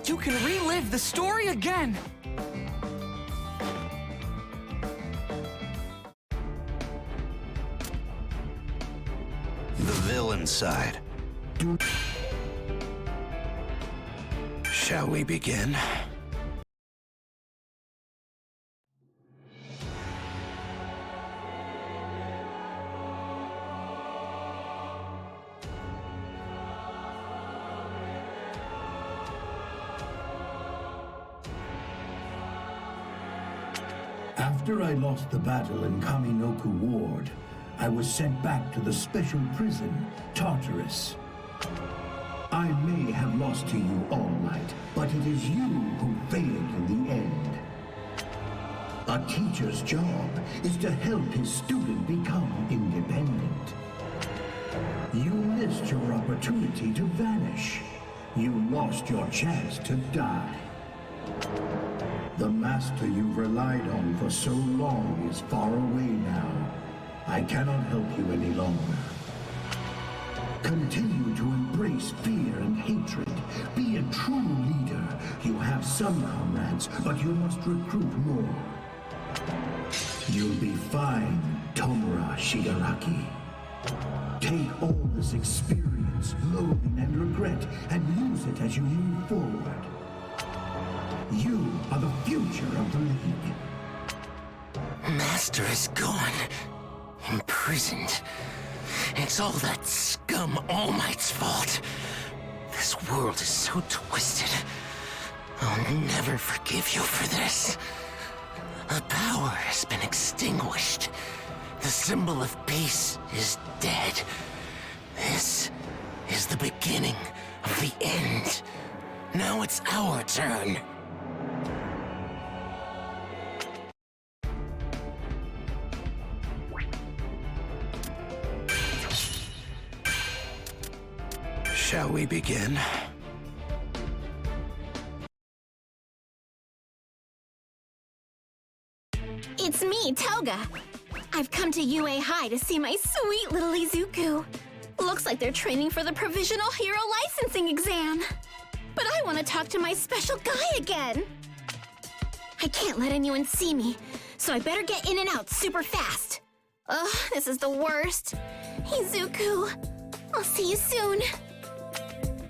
You can relive the story again! The villain side. Shall we begin? After I lost the battle in Kaminoku Ward, I was sent back to the special prison, Tartarus. I may have lost to you, All Might, but it is you who failed in the end. A teacher's job is to help his student become independent. You missed your opportunity to vanish. You lost your chance to die. The master you've relied on for so long is far away now. I cannot help you any longer. Continue to embrace fear and hatred. Be a true leader. You have some comrades, but you must recruit more. You'll be fine, Tomura Shigaraki. Take all this experience, loathing and regret, and use it as you move forward. You are the future of the League. Master is gone. Imprisoned. It's all that scum All Might's fault. This world is so twisted. I'll never forgive you for this. The power has been extinguished. The symbol of peace is dead. This is the beginning of the end. Now it's our turn. Shall we begin? It's me, Toga. I've come to UA High to see my sweet little Izuku. Looks like they're training for the Provisional Hero Licensing exam. But I want to talk to my special guy again. I can't let anyone see me, so I better get in and out super fast. Ugh, this is the worst. Izuku, I'll see you soon.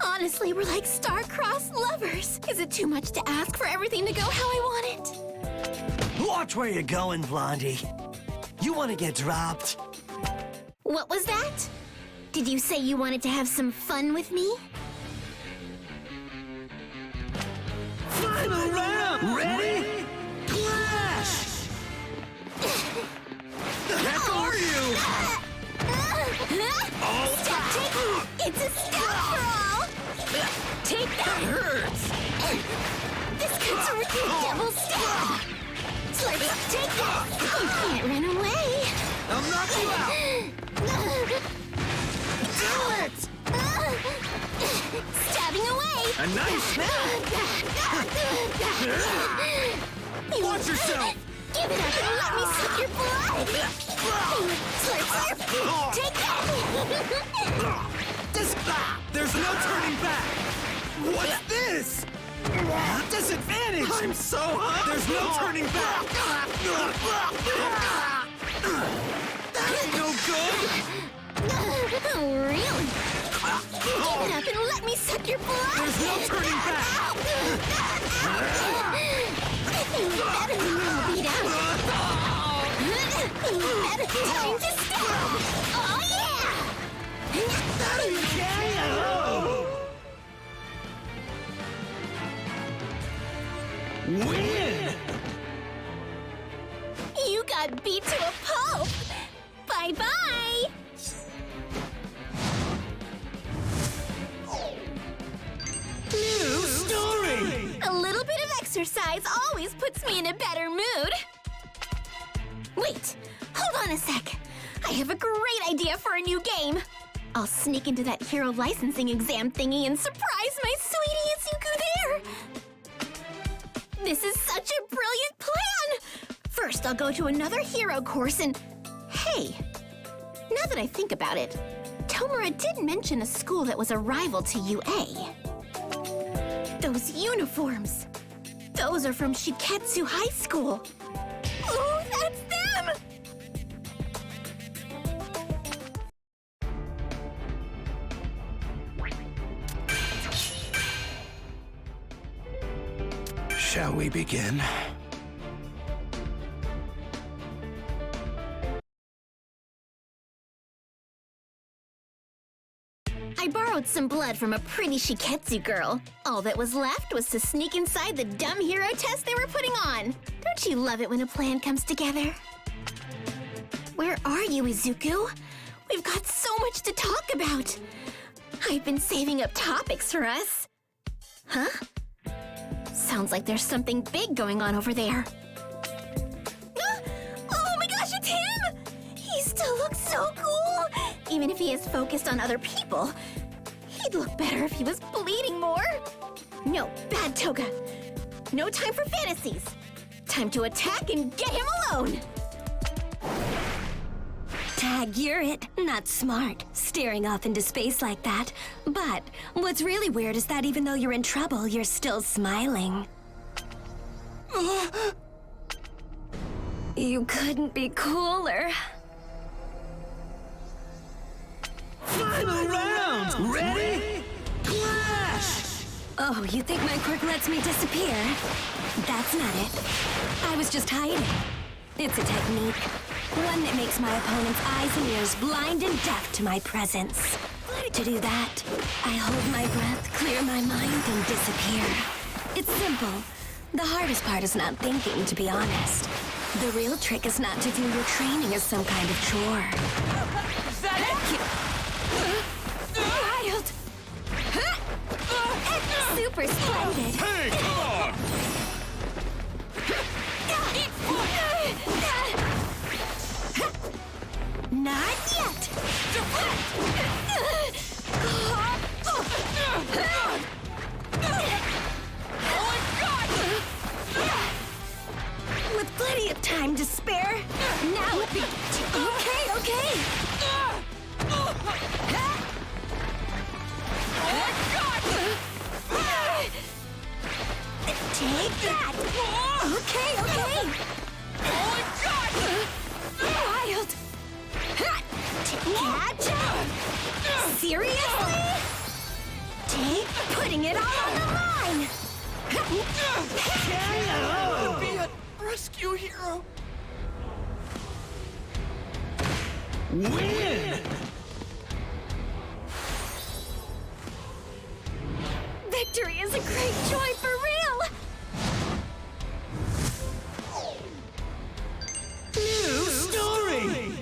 Honestly, we're like star-crossed lovers. Is it too much to ask for everything to go how I want it? Watch where you're going, Blondie. You want to get dropped. What was that? Did you say you wanted to have some fun with me? Final round! Ready? Clash! Heck are you? Step take! It's a step for all! Take that! Hurts! This cuts a wicked double step! Let's take that! You can't run away! I'll knock you out! Do it! Stabbing away! A nice snap! Watch yourself! Give it up and let me suck your blood! Slurp, slurp! Take that! There's no turning back! What's this? Disadvantage! I'm so hot! There's no turning back! That ain't no good! Oh, really? Give it up and let me suck your blood! There's no turning back! I think better than you'll beat out. Better time to stab! Oh, yeah! That is KO! Win! You got beat to a pulp! Bye-bye! New story! A little bit of exercise always puts me in a better mood. Wait, hold on a sec. I have a great idea for a new game. I'll sneak into that hero licensing exam thingy and surprise my sweetie Izuku there. This is such a brilliant plan! First, I'll go to another hero course and... Hey, now that I think about it, Tomura did mention a school that was a rival to UA. Those uniforms! Those are from Shiketsu High School! Oh, that's them! Shall we begin? I borrowed some blood from a pretty Shiketsu girl. All that was left was to sneak inside the dumb hero test they were putting on. Don't you love it when a plan comes together? Where are you, Izuku? We've got so much to talk about. I've been saving up topics for us. Huh? Sounds like there's something big going on over there. Ah! Oh my gosh, it's him! He still looks so cool! Even if he is focused on other people, he'd look better if he was bleeding more. No, bad Toga. No time for fantasies. Time to attack and get him alone. Tag, you're it. Not smart, staring off into space like that. But what's really weird is that even though you're in trouble, you're still smiling. You couldn't be cooler. Final round! Ready? Clash! Oh, you think my quirk lets me disappear? That's not it. I was just hiding. It's a technique. One that makes my opponent's eyes and ears blind and deaf to my presence. To do that, I hold my breath, clear my mind, and disappear. It's simple. The hardest part is not thinking, to be honest. The real trick is not to view your training as some kind of chore. Is that it? Wild! Super splendid! Hey, come on! Not yet! With plenty of time to spare, now it Okay. Take that! Okay. Wild! Catch! Seriously? Take putting it all on the line! Be a rescue hero. Win! Victory is a great joy for real! New story!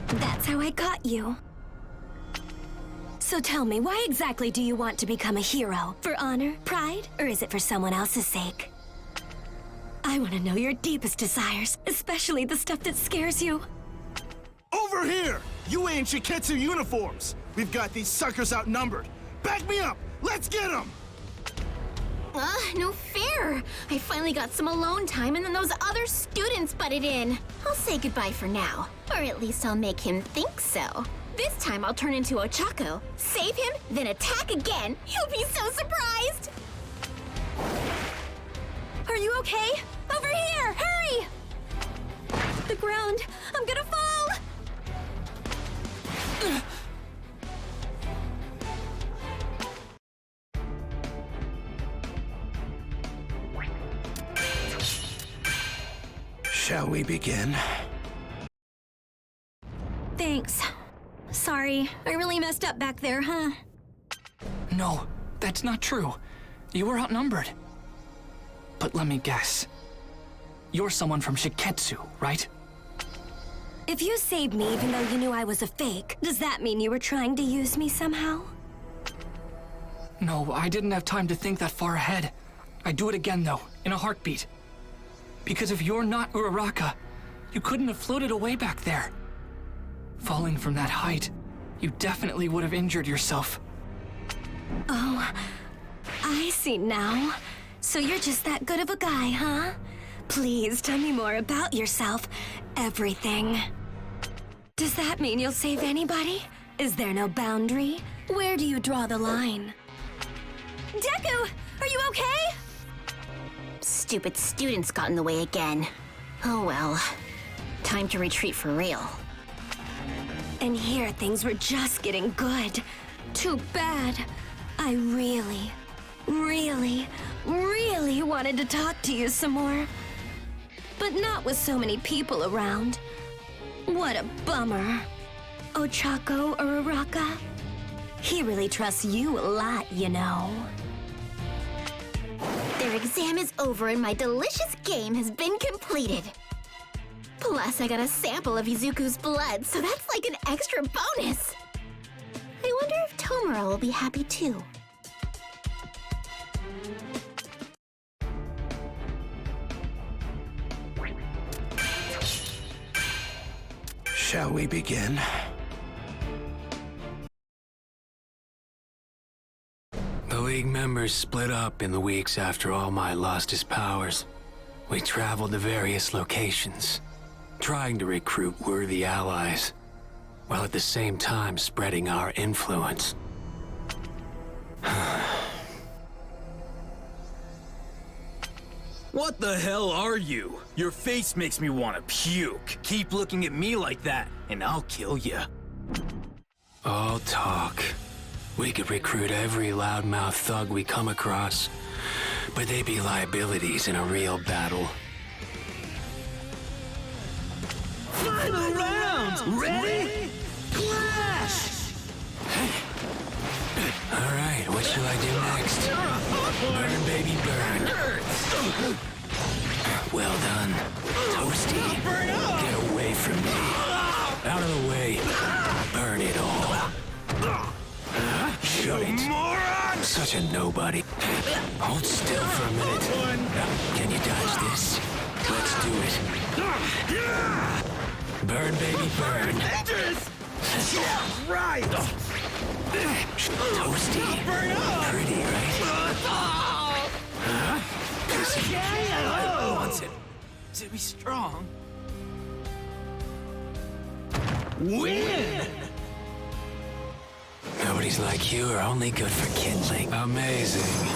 That's how I got you. So tell me, why exactly do you want to become a hero? For honor, pride, or is it for someone else's sake? I want to know your deepest desires, especially the stuff that scares you. Over here! You ain't Shiketsu uniforms! We've got these suckers outnumbered! Back me up! Let's get them! No fair. I finally got some alone time and then those other students butted in. I'll say goodbye for now. Or at least I'll make him think so. This time I'll turn into Ochako, save him, then attack again. He'll be so surprised! Are you okay? Over here! Hurry! The ground! I'm gonna fall! Shall we begin? Thanks. Sorry, I really messed up back there, huh? No, that's not true. You were outnumbered. But let me guess. You're someone from Shiketsu, right? If you saved me even though you knew I was a fake, does that mean you were trying to use me somehow? No, I didn't have time to think that far ahead. I'd do it again, though, in a heartbeat. Because if you're not Uraraka, you couldn't have floated away back there. Falling from that height, you definitely would have injured yourself. Oh, I see now. So you're just that good of a guy, huh? Please tell me more about yourself. Everything. Does that mean you'll save anybody? Is there no boundary? Where do you draw the line? Deku! Are you okay? Stupid students got in the way again. Oh well. Time to retreat for real. And here things were just getting good. Too bad. I really, really, really wanted to talk to you some more. But not with so many people around. What a bummer. Ochako Uraraka? He really trusts you a lot, you know. Their exam is over and my delicious game has been completed. Plus, I got a sample of Izuku's blood, so that's like an extra bonus. I wonder if Tomura will be happy too. Shall we begin? The League members split up in the weeks after All Might lost his powers. We traveled to various locations, trying to recruit worthy allies, while at the same time spreading our influence. What the hell are you? Your face makes me want to puke. Keep looking at me like that, and I'll kill you. All talk. We could recruit every loudmouth thug we come across, but they'd be liabilities in a real battle. Final round! Ready? Clash! All right, what shall I do next? Burn, baby, burn. Well done. Toasty, get away from me. Out of the way. Burn it all. Shut it. Moron! Such a nobody. Hold still for a minute. Can you dodge this? Let's do it. Burn, baby, burn. Dangerous! Right! Toasty. Burn up! Pretty, right? Pussy. I want it to be strong. Win! Nobodies like you are only good for kindling. Amazing.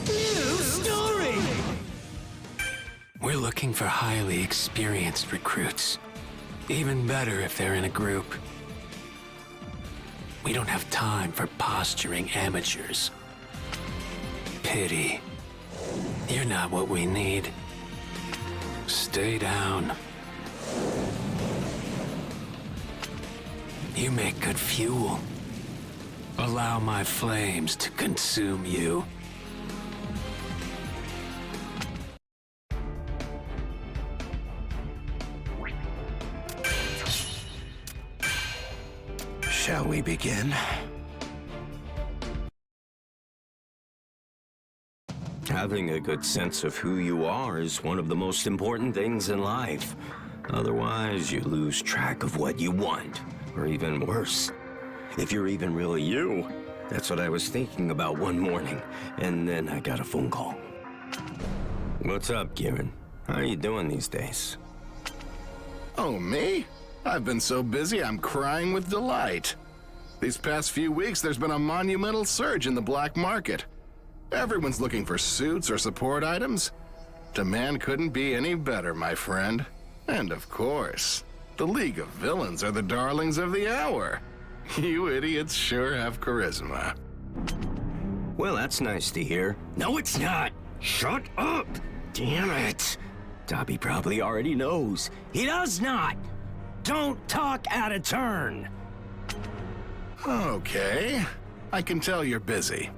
New story! We're looking for highly experienced recruits. Even better if they're in a group. We don't have time for posturing amateurs. Pity. You're not what we need. Stay down. You make good fuel. Allow my flames to consume you. Shall we begin? Having a good sense of who you are is one of the most important things in life. Otherwise, you lose track of what you want, or even worse, if you're even really you. That's what I was thinking about one morning, and then I got a phone call. What's up, Kieran? How are you doing these days? Oh, me? I've been so busy I'm crying with delight. These past few weeks there's been a monumental surge in the black market. Everyone's looking for suits or support items. Demand couldn't be any better, my friend. And of course, the League of Villains are the darlings of the hour. You idiots sure have charisma. Well, that's nice to hear. No, it's not! Shut up! Damn it! Dobby probably already knows. He does not! Don't talk out of turn! Okay. I can tell you're busy.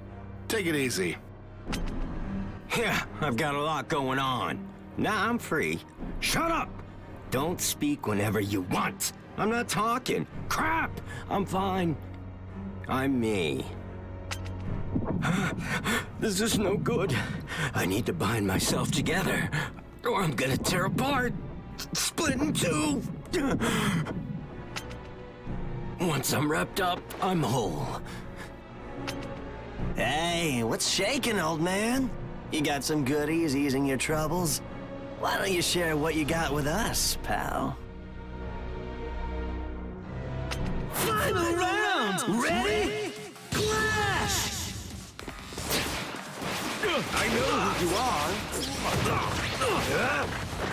Take it easy. Yeah, I've got a lot going on. Now I'm free. Shut up! Don't speak whenever you want. I'm not talking. Crap! I'm fine. I'm me. This is no good. I need to bind myself together, or I'm gonna tear apart. Split in two. Once I'm wrapped up, I'm whole. Hey, what's shaking, old man? You got some goodies easing your troubles? Why don't you share what you got with us, pal? Final round! Ready? Clash! I know who you are.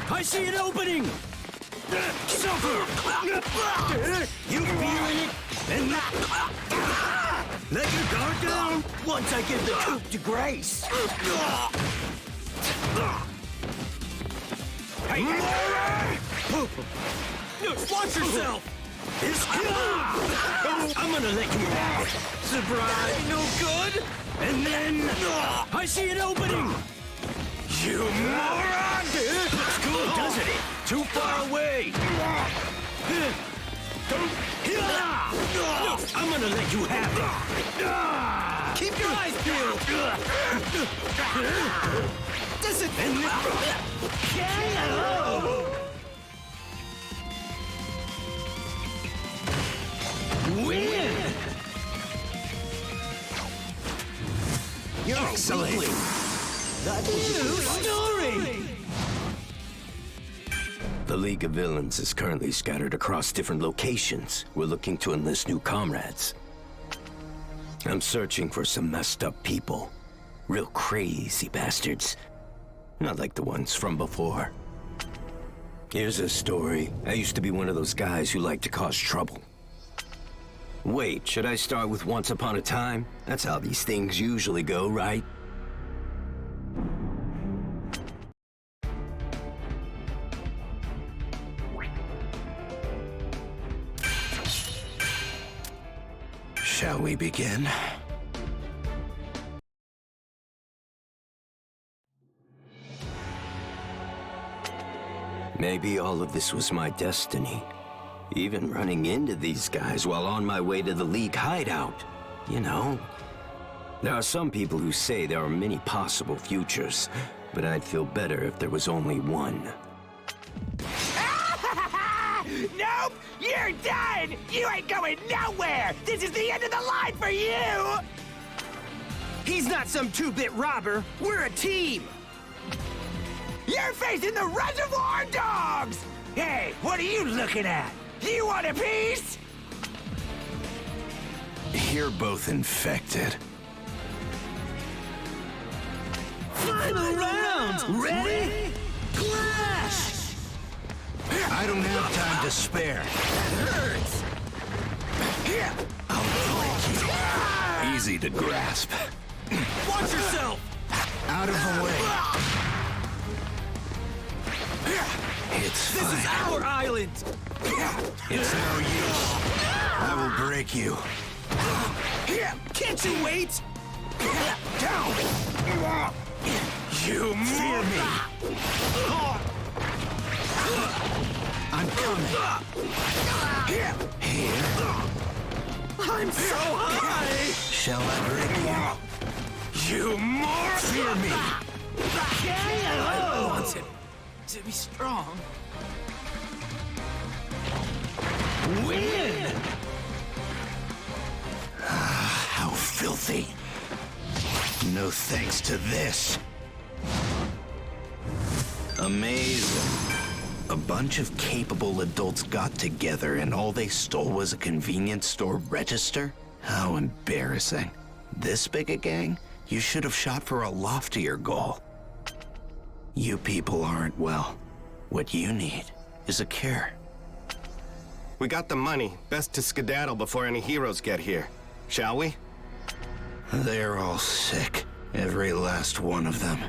I see an opening! Suffer! You feeling it? And let your guard down once I give the coup de grace. Hey, watch yourself! I'm gonna let you have it. Surprise! No good! And then I see an opening! You moron! Looks cool, doesn't it? Too far away! I'm gonna let you have it! Keep your eyes peeled! Win! Excellent. That's new story! The League of Villains is currently scattered across different locations. We're looking to enlist new comrades. I'm searching for some messed up people. Real crazy bastards. Not like the ones from before. Here's a story. I used to be one of those guys who like to cause trouble. Wait, should I start with Once Upon a Time? That's how these things usually go, right? Shall we begin? Maybe all of this was my destiny. Even running into these guys while on my way to the League hideout. You know, there are some people who say there are many possible futures, but I'd feel better if there was only one. Nope! You're done! You ain't going nowhere! This is the end of the line for you! He's not some two-bit robber. We're a team! You're facing the Reservoir Dogs! Hey, what are you looking at? You want a piece? You're both infected. Final round! Ready? Clash! I don't have time to spare. Hurts! I'll break you. Easy to grasp. Watch yourself! Out of the way. It's fine. This is our island! It's no use. I will break you. Can't you wait? Down! You fear me. I'm coming. Here. I'm so high! Shall I break you? You more Fear me. I want him to be strong. Win! How filthy. No thanks to this. Amazing. A bunch of capable adults got together and all they stole was a convenience store register? How embarrassing. This big a gang? You should have shot for a loftier goal. You people aren't well. What you need is a cure. We got the money. Best to skedaddle before any heroes get here. Shall we? They're all sick. Every last one of them.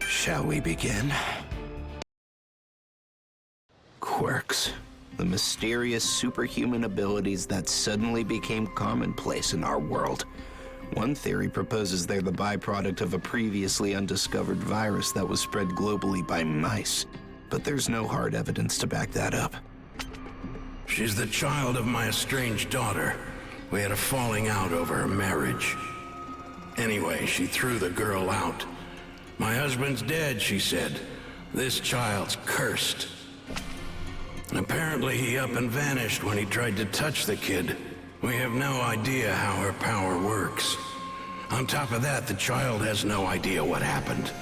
Shall we begin? Quirks. The mysterious superhuman abilities that suddenly became commonplace in our world. One theory proposes they're the byproduct of a previously undiscovered virus that was spread globally by mice, but there's no hard evidence to back that up. She's the child of my estranged daughter. We had a falling out over her marriage. Anyway, she threw the girl out. My husband's dead, she said. This child's cursed. Apparently he up and vanished when he tried to touch the kid. We have no idea how her power works. On top of that, the child has no idea what happened.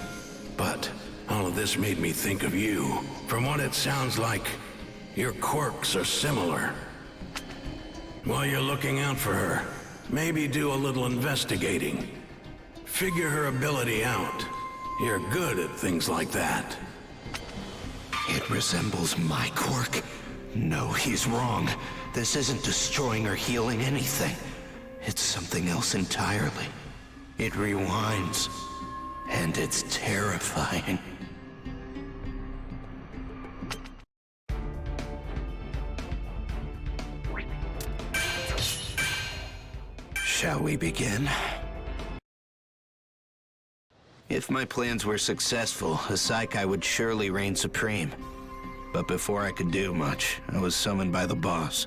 But all of this made me think of you. From what it sounds like, Your quirks are similar. While you're looking out for her, maybe do a little investigating. Figure her ability out. You're good at things like that. It resembles my quirk. No, he's wrong. This isn't destroying or healing anything. It's something else entirely. It rewinds. And it's terrifying. Shall we begin? If my plans were successful, a Saikai would surely reign supreme. But before I could do much, I was summoned by the boss.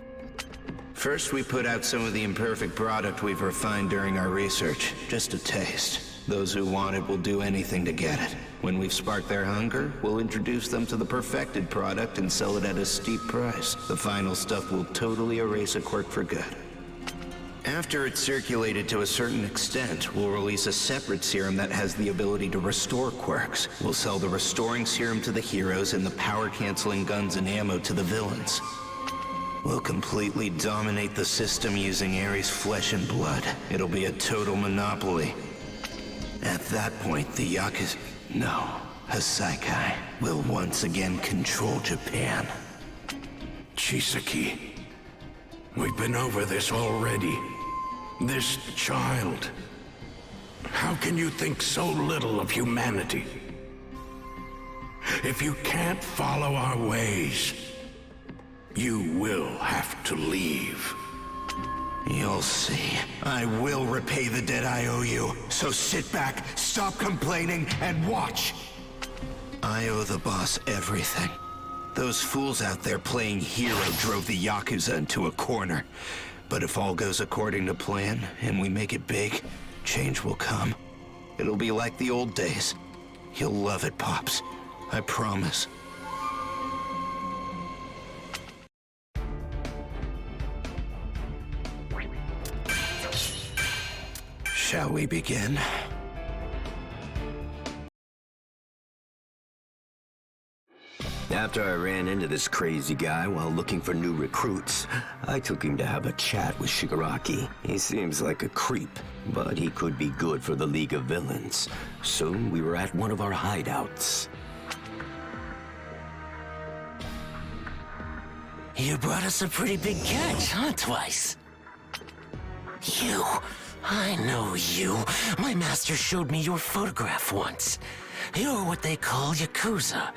First, we put out some of the imperfect product we've refined during our research, just a taste. Those who want it will do anything to get it. When we've sparked their hunger, we'll introduce them to the perfected product and sell it at a steep price. The final stuff will totally erase a quirk for good. After it's circulated to a certain extent, we'll release a separate serum that has the ability to restore quirks. We'll sell the restoring serum to the heroes and the power-canceling guns and ammo to the villains. We'll completely dominate the system using Ares' flesh and blood. It'll be a total monopoly. At that point, the Yakuza... No, Saikai will once again control Japan. Chisaki, we've been over this already. This child. How can you think so little of humanity? If you can't follow our ways, you will have to leave. You'll see. I will repay the debt I owe you. So sit back, stop complaining, and watch. I owe the boss everything. Those fools out there playing hero drove the Yakuza into a corner. But if all goes according to plan, and we make it big, change will come. It'll be like the old days. You'll love it, Pops. I promise. Shall we begin? After I ran into this crazy guy while looking for new recruits, I took him to have a chat with Shigaraki. He seems like a creep, but he could be good for the League of Villains. Soon we were at one of our hideouts. You brought us a pretty big catch, huh, Twice? You. I know you. My master showed me your photograph once. You're what they call Yakuza,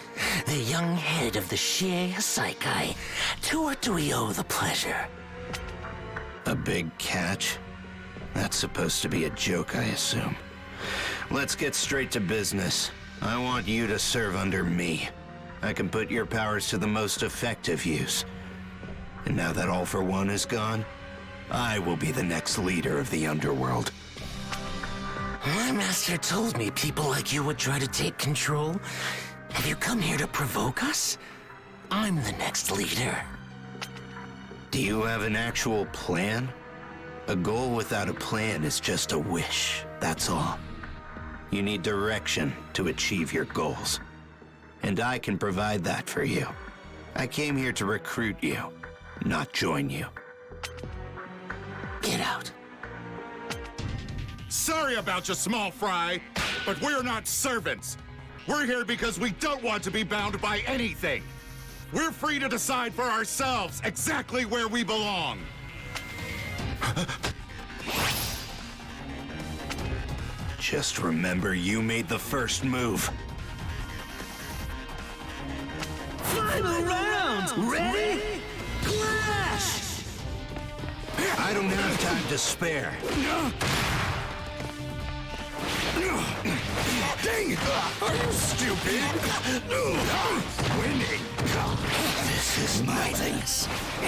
the young head of the Shie Saikai. To what do we owe the pleasure? A big catch? That's supposed to be a joke, I assume. Let's get straight to business. I want you to serve under me. I can put your powers to the most effective use. And now that All for One is gone, I will be the next leader of the underworld. My master told me people like you would try to take control. Have you come here to provoke us? I'm the next leader. Do you have an actual plan? A goal without a plan is just a wish, that's all. You need direction to achieve your goals. And I can provide that for you. I came here to recruit you, not join you. Get out. Sorry about you, small fry, but we're not servants. We're here because we don't want to be bound by anything. We're free to decide for ourselves exactly where we belong. Just remember, you made the first move. Final round! Ready? Clash! I don't have time to spare. Dang! Are you stupid? Winning! This is my thing.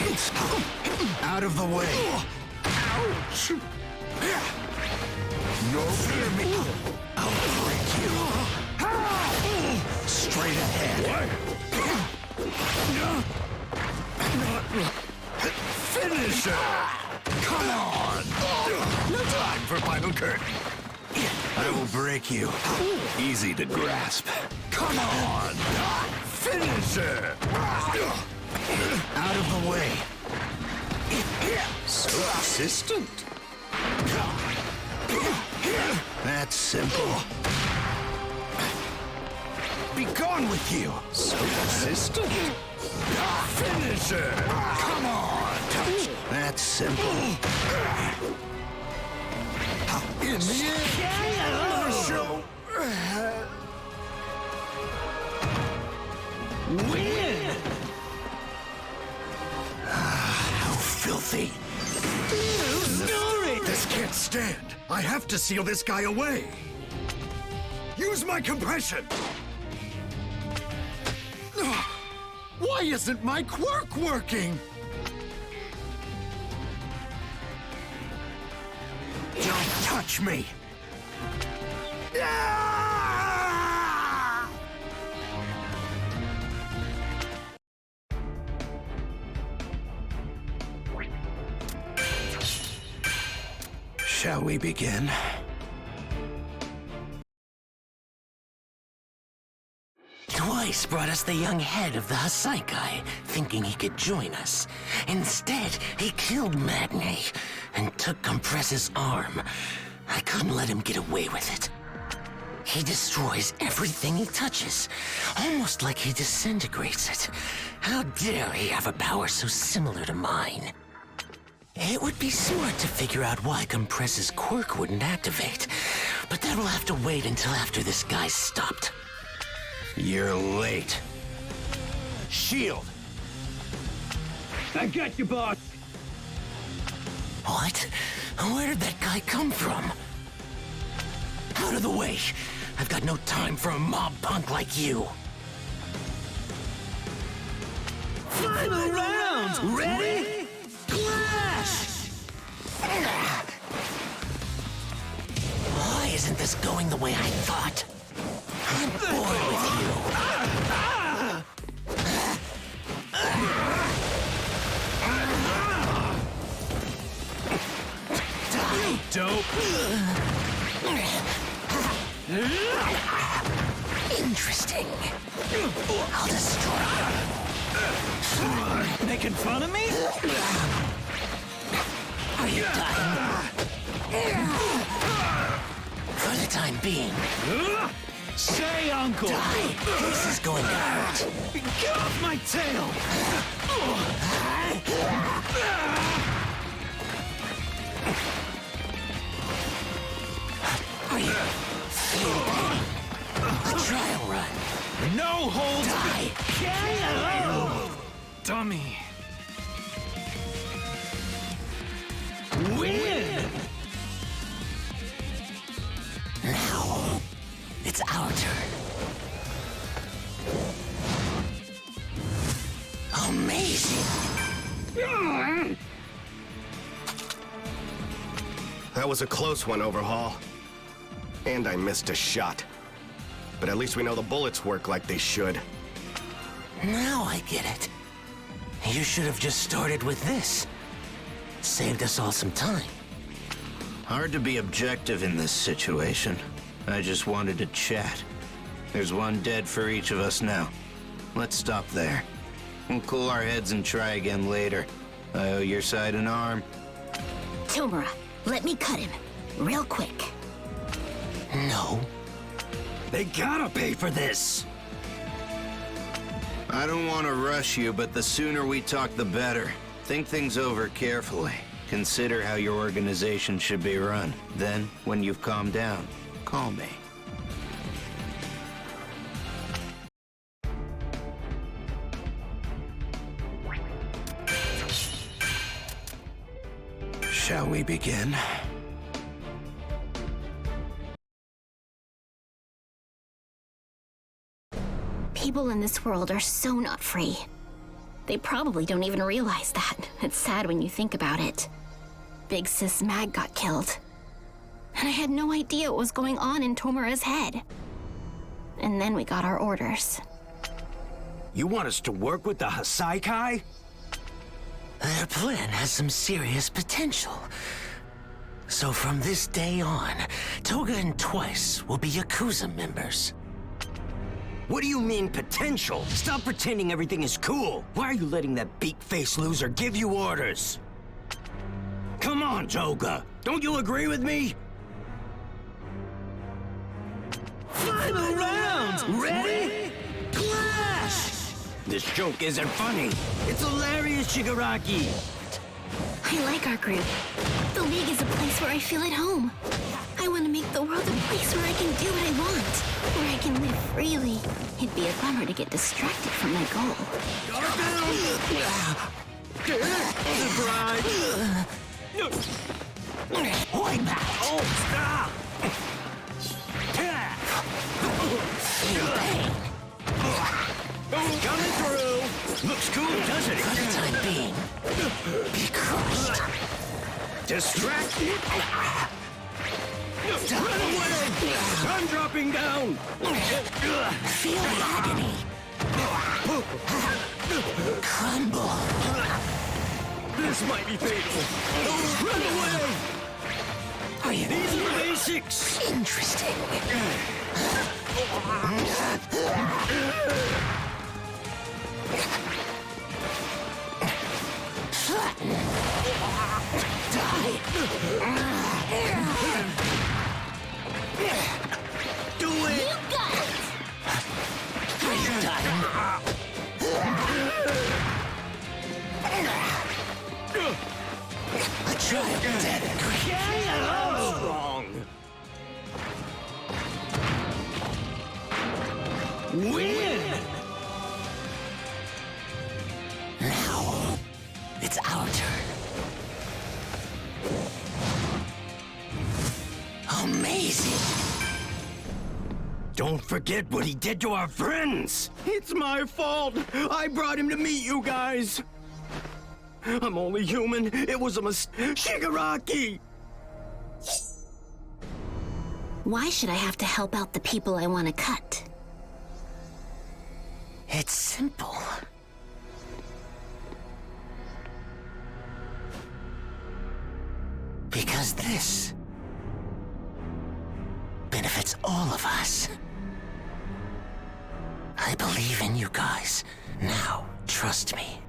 It's out of the way. Ouch! No fear me. I'll break you. Straight ahead. Finish her! Come on! No time for final curtain. I will break you. Easy to grasp. Come on! Finish her! Out of the way. So persistent. That's simple. Be gone with you. So persistent. Finish her. Come on, touch. That's simple. In the end, show. Win! How filthy. This can't stand. I have to seal this guy away. Use my compression. Why isn't my quirk working? Don't touch me. Shall we begin? Twice brought us the young head of the Hasaikai, thinking he could join us. Instead, he killed Magne and took Compress's arm. I couldn't let him get away with it. He destroys everything he touches, almost like he disintegrates it. How dare he have a power so similar to mine? It would be smart to figure out why Compress's quirk wouldn't activate, but that will have to wait until after this guy's stopped. You're late. Shield! I got you, boss. What? Where did that guy come from? Out of the way! I've got no time for a mob punk like you. Final round! Ready? Clash! Why isn't this going the way I thought? I'm bored with you. Die, dope. Interesting. I'll destroy you. Making fun of me? Are you dying? For the time being. Say, Uncle! Die! This is going to hurt! Get off my tail! Are you feeling pain? A trial run. No holds! Die! KO! Dummy. Win! Now, it's our turn. Amazing! That was a close one, Overhaul. And I missed a shot. But at least we know the bullets work like they should. Now I get it. You should have just started with this. Saved us all some time. Hard to be objective in this situation. I just wanted to chat. There's one dead for each of us now. Let's stop there. We'll cool our heads and try again later. I owe your side an arm. Tomura, let me cut him. Real quick. No. They gotta pay for this. I don't want to rush you, but the sooner we talk, the better. Think things over carefully. Consider how your organization should be run. Then, when you've calmed down, call me. Shall we begin? People in this world are so not free. They probably don't even realize that. It's sad when you think about it. Big Sis Mag got killed. And I had no idea what was going on in Tomura's head. And then we got our orders. You want us to work with the Hasaikai? Their plan has some serious potential. So from this day on, Toga and Twice will be Yakuza members. What do you mean, potential? Stop pretending everything is cool. Why are you letting that beak-faced loser give you orders? Come on, Toga. Don't you agree with me? Final round! Ready? Clash! This joke isn't funny. It's hilarious, Shigaraki. I like our group. The League is a place where I feel at home. I want to make the world a place where I can do what I want, where I can live freely. It'd be a bummer to get distracted from my goal. Oi, back! Oh, stop! Coming through! Looks cool, doesn't it? For the time being, be crushed. Distracted? Run away! I'm dropping down! Feel the agony. Crumble. This might be fatal. Run away! These are basics. Interesting. Flatten. Die. Do it! You got it! You're done. A child dead and Wrong. Win! Now, it's our turn. Amazing. Don't forget what he did to our friends! It's my fault! I brought him to meet you guys! I'm only human. It was a mistake. Shigaraki! Why should I have to help out the people I want to cut? It's simple. Because this benefits all of us. I believe in you guys. Now, trust me.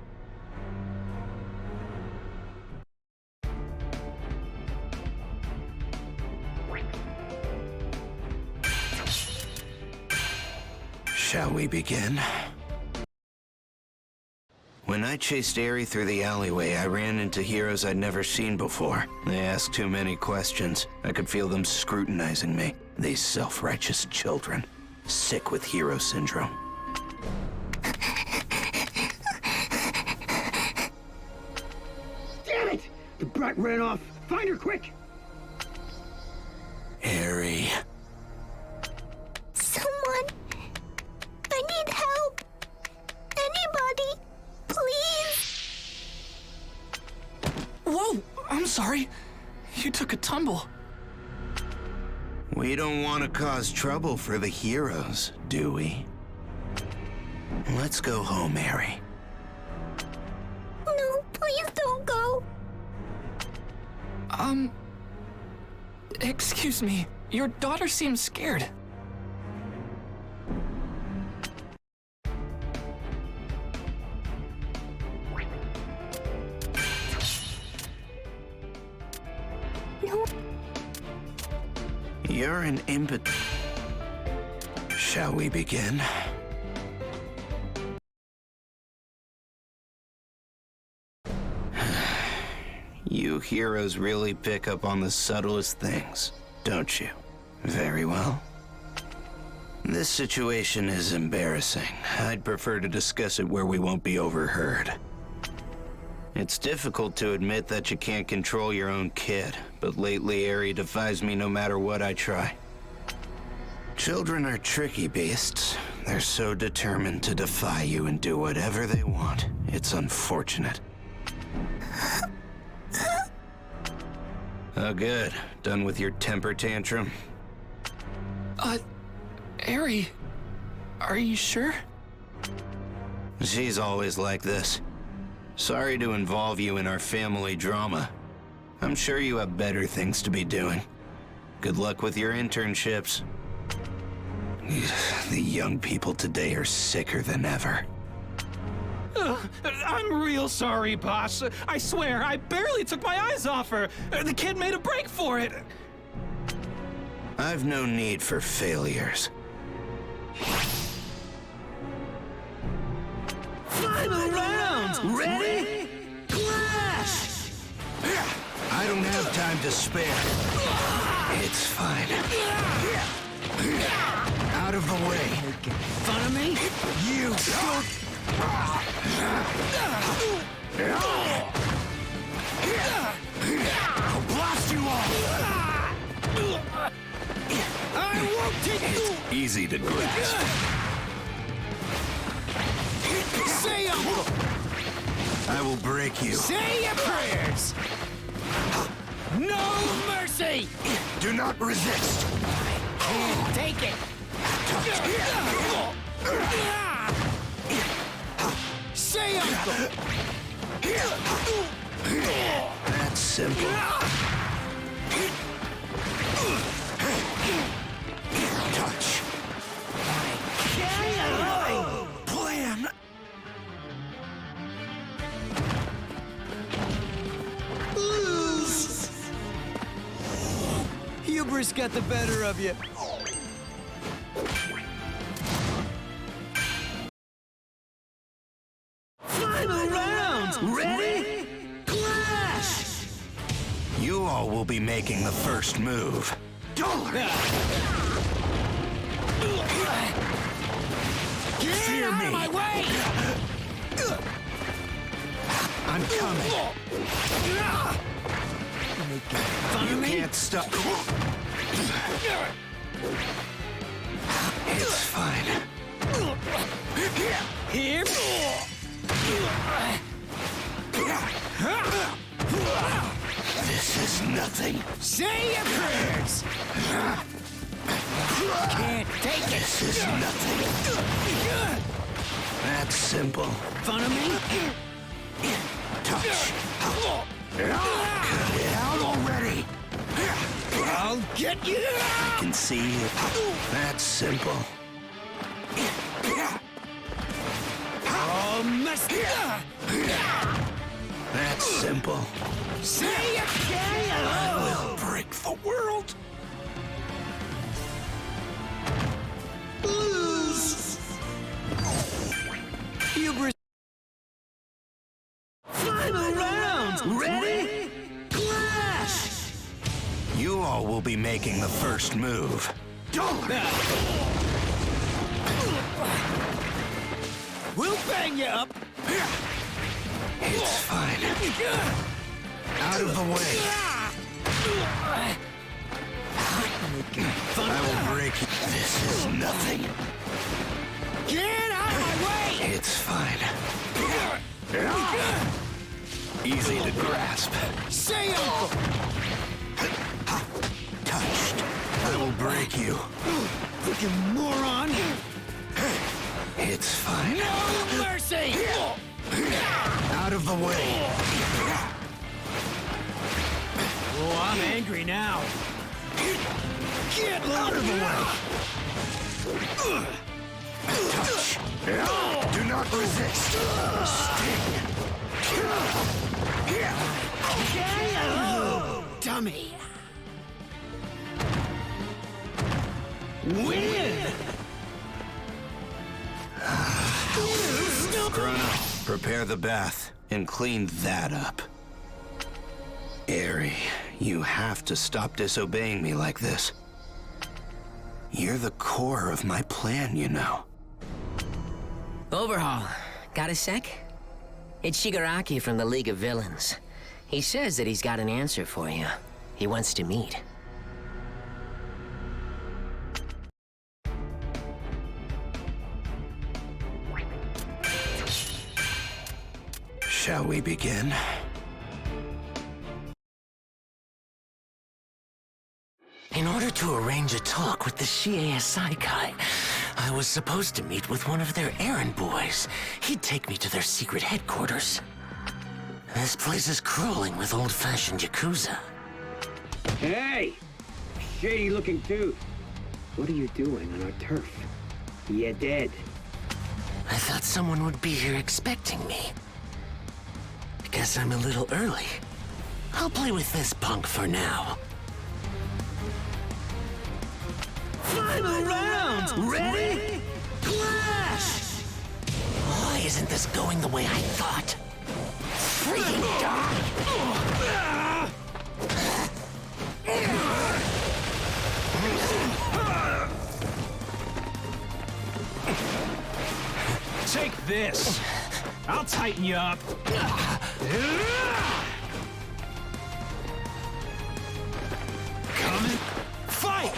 Shall we begin? When I chased Eri through the alleyway, I ran into heroes I'd never seen before. They asked too many questions. I could feel them scrutinizing me. These self-righteous children. Sick with hero syndrome. Damn it! The brat ran off. Find her quick! Eri. Someone! I need help! Anybody! Please! Whoa! I'm sorry. You took a tumble. We don't want to cause trouble for the heroes, do we? Let's go home, Eri. No, please don't go. Excuse me. Your daughter seems scared. No. You're an impet... Shall we begin? You heroes really pick up on the subtlest things, don't you? Very well. This situation is embarrassing. I'd prefer to discuss it where we won't be overheard. It's difficult to admit that you can't control your own kid, but lately Eri defies me no matter what I try. Children are tricky beasts. They're so determined to defy you and do whatever they want. It's unfortunate. Oh, good. Done with your temper tantrum? Eri, are you sure? She's always like this. Sorry to involve you in our family drama. I'm sure you have better things to be doing. Good luck with your internships. The young people today are sicker than ever. I'm real sorry, boss. I swear, I barely took my eyes off her. The kid made a break for it. I've no need for failures. Final round! Ready? Clash! I don't have time to spare. It's fine. Out of the way. Fun of me? You don't... I'll blast you all! I won't take you! It's easy to grasp. Say Uncle! I will break you. Say your prayers! No mercy! Do not resist. Take it! Say Uncle! That's simple. Touch. Plan. Lose! Hubris got the better of you. Final round! Ready? Clash! You all will be making the first move. Fear me! My way! I'm coming. You can't stop. It's fine. Here! This is nothing. Say your prayers! Can't take it! This is nothing. That's simple. Fun of me? Touch. Cut it out already. I'll get you! I can see it. That's simple. Oh, messed up! That's simple. Say your prayers! I will break the world. Lose! Hubris. Final round! Ready? Clash! You all will be making the first move. We'll bang you up! It's fine. Out of the way. I will break you. This is nothing. Get out of my way! It's fine. Easy to grasp. Say Uncle! Touched. I will break you. Freaking moron! It's fine. No mercy! Out of the way. Oh, I'm angry now. Get out of the way! Touch. Do not resist. Sting. Dummy! Win! Chrono, prepare the bath and clean that up. Eri, you have to stop disobeying me like this. You're the core of my plan, you know. Overhaul. Got a sec? It's Shigaraki from the League of Villains. He says that he's got an answer for you. He wants to meet. Shall we begin? In order to arrange a talk with the Shiei Saikai, I was supposed to meet with one of their errand boys. He'd take me to their secret headquarters. This place is crawling with old-fashioned Yakuza. Hey! Shady-looking tooth. What are you doing on our turf? You're dead. I thought someone would be here expecting me. Guess I'm a little early. I'll play with this punk for now. Final round! Ready? Clash! Why isn't this going the way I thought? Freaking die! Take this! I'll tighten you up. Come and fight!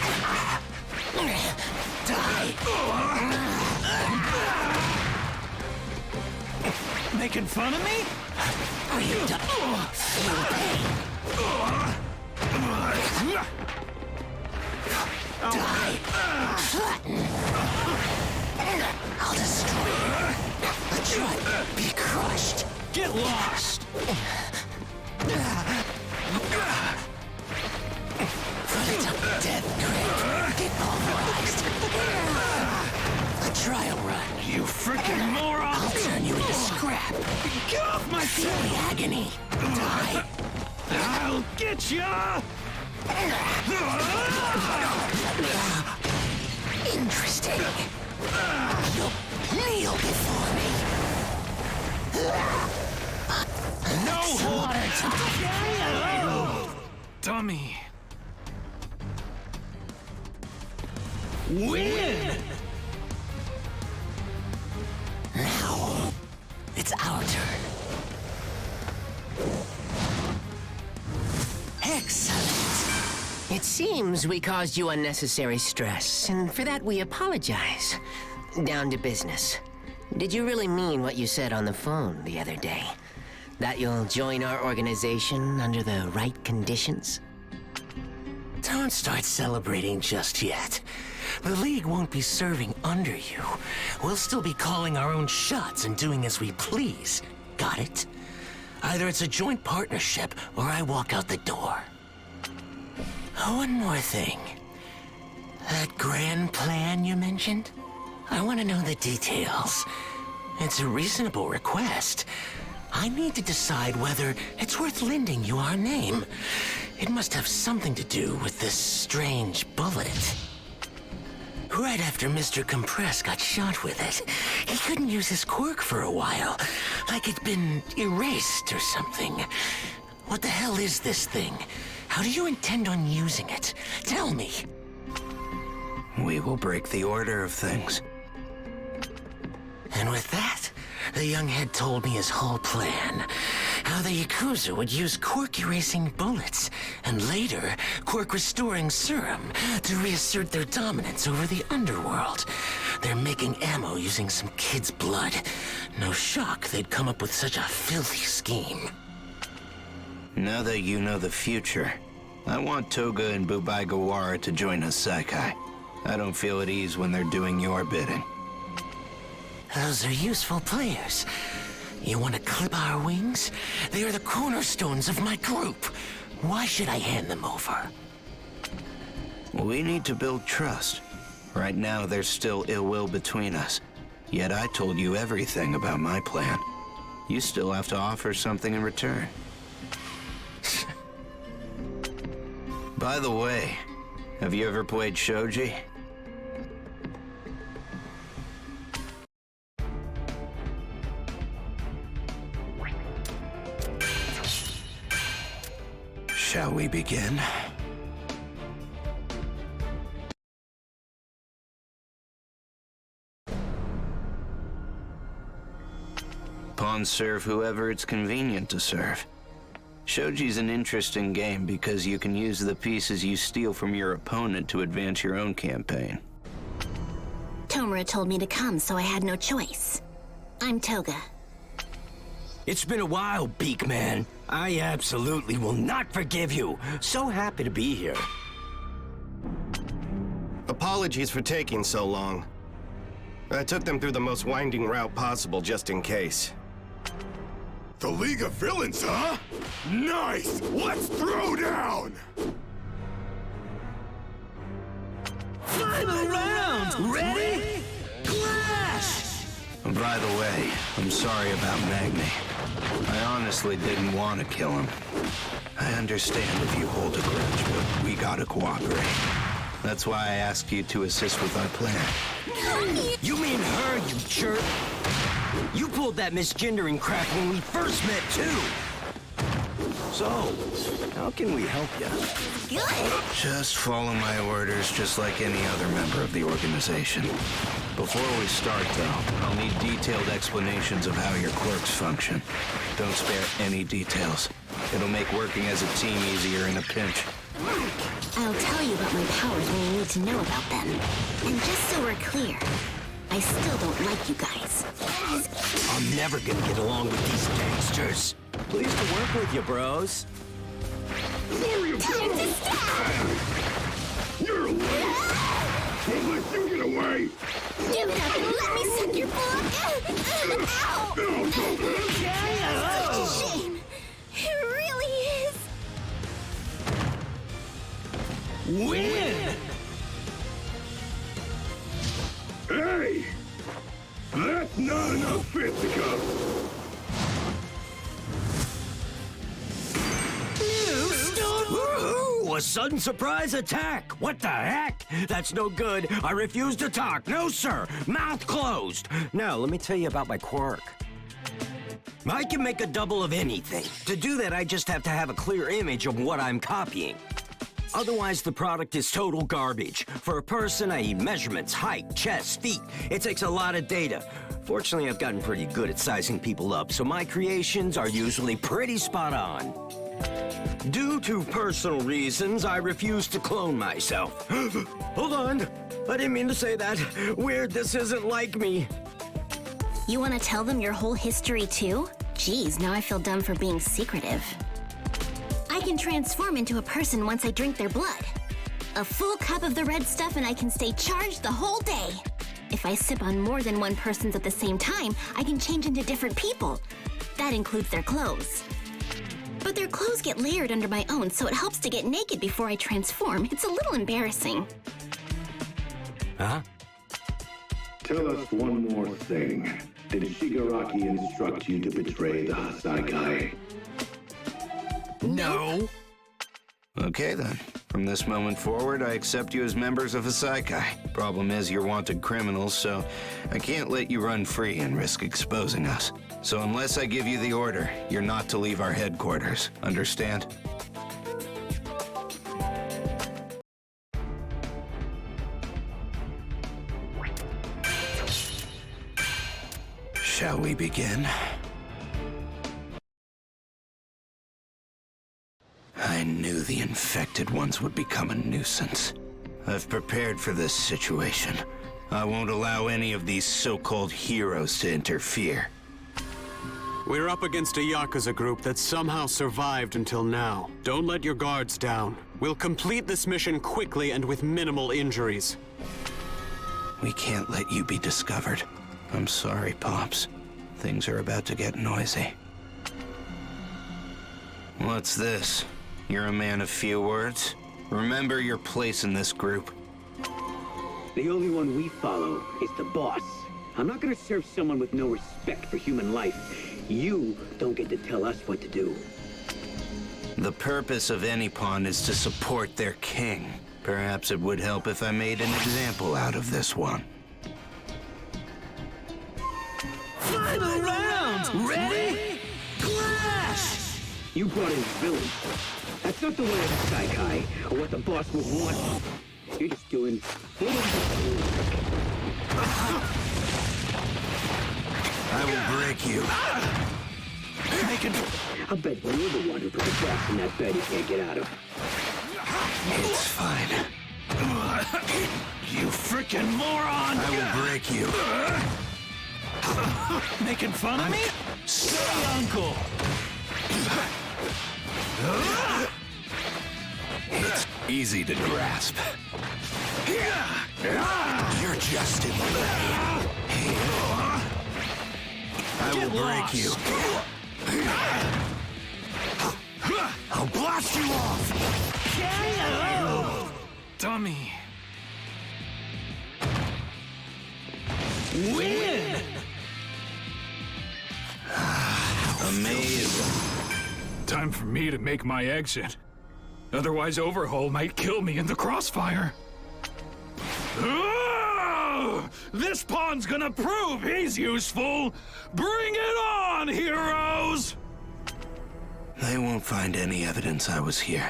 Die! Making fun of me? Are you done? Feel pain. Die! Flatten! I'll destroy you. Try be crushed. Get lost! Put up death grip. Get pulverized. A trial run. You freaking moron! I'll turn you into scrap. Get off my Feel the agony. Die. I'll get ya! Interesting. You'll kneel before me. No Slaughter time. Dummy. Win! Now, it's our turn. Excellent. It seems we caused you unnecessary stress, and for that we apologize. Down to business. Did you really mean what you said on the phone the other day? That you'll join our organization under the right conditions? Don't start celebrating just yet. The League won't be serving under you. We'll still be calling our own shots and doing as we please. Got it? Either it's a joint partnership or I walk out the door. Oh, one more thing. That grand plan you mentioned? I want to know the details. It's a reasonable request. I need to decide whether it's worth lending you our name. It must have something to do with this strange bullet. Right after Mr. Compress got shot with it, he couldn't use his quirk for a while, like it'd been erased or something. What the hell is this thing? How do you intend on using it? Tell me. We will break the order of things. And with that, the young head told me his whole plan. How the Yakuza would use quirk-erasing bullets, and later, quirk-restoring serum to reassert their dominance over the underworld. They're making ammo using some kid's blood. No shock they'd come up with such a filthy scheme. Now that you know the future, I want Toga and Bubai-Gawara to join us, Sakai. I don't feel at ease when they're doing your bidding. Those are useful players. You want to clip our wings? They are the cornerstones of my group. Why should I hand them over? We need to build trust. Right now, there's still ill will between us. Yet I told you everything about my plan. You still have to offer something in return. By the way, have you ever played Shoji? Shall we begin? Pawns serve whoever it's convenient to serve. Shoji's an interesting game because you can use the pieces you steal from your opponent to advance your own campaign. Tomura told me to come, so I had no choice. I'm Toga. It's been a while, Beak Man. I absolutely will not forgive you. So happy to be here. Apologies for taking so long. I took them through the most winding route possible just in case. The League of Villains, huh? Nice! Let's throw down! Final Final round! Ready? Clash! By the way, I'm sorry about Magni. I honestly didn't want to kill him. I understand if you hold a grudge, but we gotta cooperate. That's why I asked you to assist with our plan. You mean her, you jerk? You pulled that misgendering crap when we first met, too. So, how can we help you? Just follow my orders just like any other member of the organization. Before we start, though, I'll need detailed explanations of how your quirks function. Don't spare any details. It'll make working as a team easier in a pinch. I'll tell you about my powers when you need to know about them. And just so we're clear, I still don't like you guys. I'm never gonna get along with these gangsters. Pleased to work with you, bros. Time to stab! You're away! Won't let you get away! Give it up and let me suck your blood! Ow! Such a shame! It really is! Win! Hey! That's not enough fisticuffs! Ooh, a sudden surprise attack! What the heck? That's no good. I refuse to talk. No, sir. Mouth closed. Now, let me tell you about my quirk. I can make a double of anything. To do that, I just have to have a clear image of what I'm copying. Otherwise, the product is total garbage. For a person, I need measurements, height, chest, feet. It takes a lot of data. Fortunately, I've gotten pretty good at sizing people up, so my creations are usually pretty spot on. Due to personal reasons, I refuse to clone myself. Hold on. I didn't mean to say that. Weird, this isn't like me. You want to tell them your whole history too? Geez, now I feel dumb for being secretive. I can transform into a person once I drink their blood. A full cup of the red stuff and I can stay charged the whole day. If I sip on more than one person's at the same time, I can change into different people. That includes their clothes. But their clothes get layered under my own, so it helps to get naked before I transform. It's a little embarrassing. Huh? Tell us one more thing. Did Shigaraki instruct you to betray the Hasaikai? No. Okay, then. From this moment forward, I accept you as members of Hasaikai. Problem is, you're wanted criminals, so I can't let you run free and risk exposing us. So unless I give you the order, you're not to leave our headquarters. Understand? Shall we begin? I knew the infected ones would become a nuisance. I've prepared for this situation. I won't allow any of these so-called heroes to interfere. We're up against a Yakuza group that somehow survived until now. Don't let your guards down. We'll complete this mission quickly and with minimal injuries. We can't let you be discovered. I'm sorry, Pops. Things are about to get noisy. What's this? You're a man of few words? Remember your place in this group. The only one we follow is the boss. I'm not gonna serve someone with no respect for human life. You don't get to tell us what to do. The purpose of any pawn is to support their king. Perhaps it would help if I made an example out of this one. Final round! Ready? Clash! You brought in villains. That's not the way of the Saikai, or what the boss would want. You're just doing little bit. I will break you. I'll bet you're the one who put the boss in that bed he can't get out of. It's fine. You frickin' moron! I will break you. Making fun of me? Say, Uncle! It's easy to grasp. You're just in the way. I will break you. I'll blast you off! Dummy. Win! Amazing. Time for me to make my exit. Otherwise, Overhaul might kill me in the crossfire. Ah! This pawn's gonna prove he's useful! Bring it on, heroes! They won't find any evidence I was here.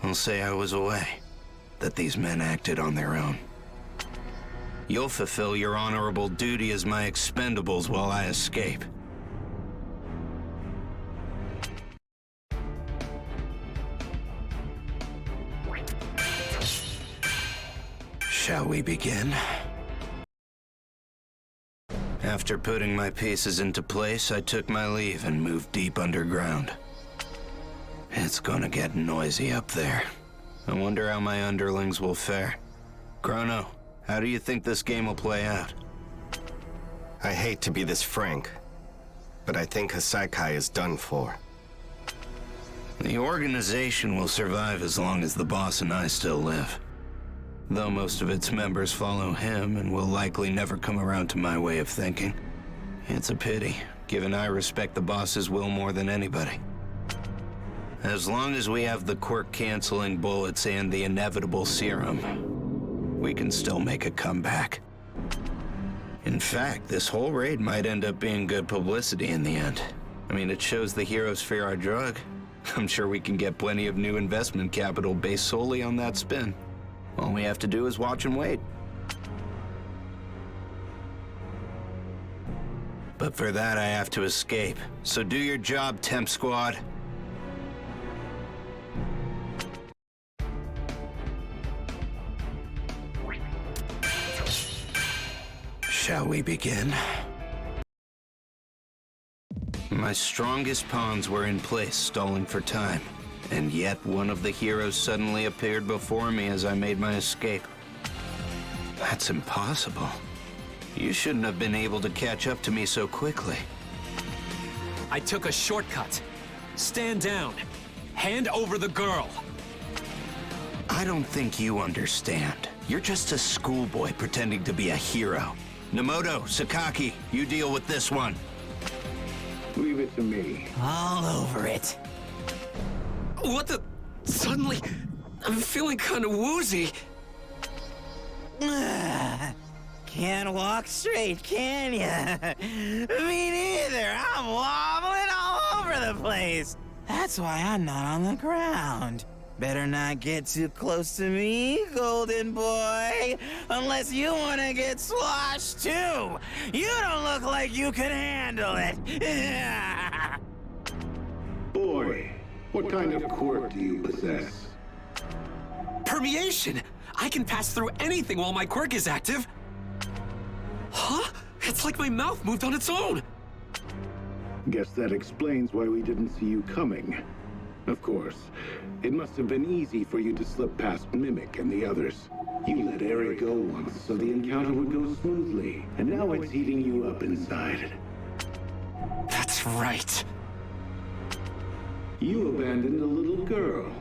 I'll say I was away, that these men acted on their own. You'll fulfill your honorable duty as my expendables while I escape. Shall we begin? After putting my pieces into place, I took my leave and moved deep underground. It's gonna get noisy up there. I wonder how my underlings will fare. Chrono, how do you think this game will play out? I hate to be this frank, but I think Hasaikai is done for. The organization will survive as long as the boss and I still live. Though most of its members follow him and will likely never come around to my way of thinking. It's a pity, given I respect the boss's will more than anybody. As long as we have the quirk-canceling bullets and the inevitable serum, we can still make a comeback. In fact, this whole raid might end up being good publicity in the end. I mean, it shows the heroes fear our drug. I'm sure we can get plenty of new investment capital based solely on that spin. All we have to do is watch and wait. But for that, I have to escape. So do your job, Temp Squad. Shall we begin? My strongest pawns were in place, stalling for time. And yet one of the heroes suddenly appeared before me as I made my escape. That's impossible. You shouldn't have been able to catch up to me so quickly. I took a shortcut. Stand down. Hand over the girl. I don't think you understand. You're just a schoolboy pretending to be a hero. Nemoto, Sakaki, you deal with this one. Leave it to me. All over it. What the? Suddenly, I'm feeling kind of woozy. Can't walk straight, can ya? Me neither. I'm wobbling all over the place. That's why I'm not on the ground. Better not get too close to me, golden boy. Unless you want to get sloshed too. You don't look like you can handle it. Boy, what kind of quirk do you possess? Permeation! I can pass through anything while my quirk is active. Huh? It's like my mouth moved on its own. Guess that explains why we didn't see you coming. Of course, it must have been easy for you to slip past Mimic and the others. You let Eric go once so the encounter would go smoothly, and now it's eating you up inside. That's right. You abandoned a little girl,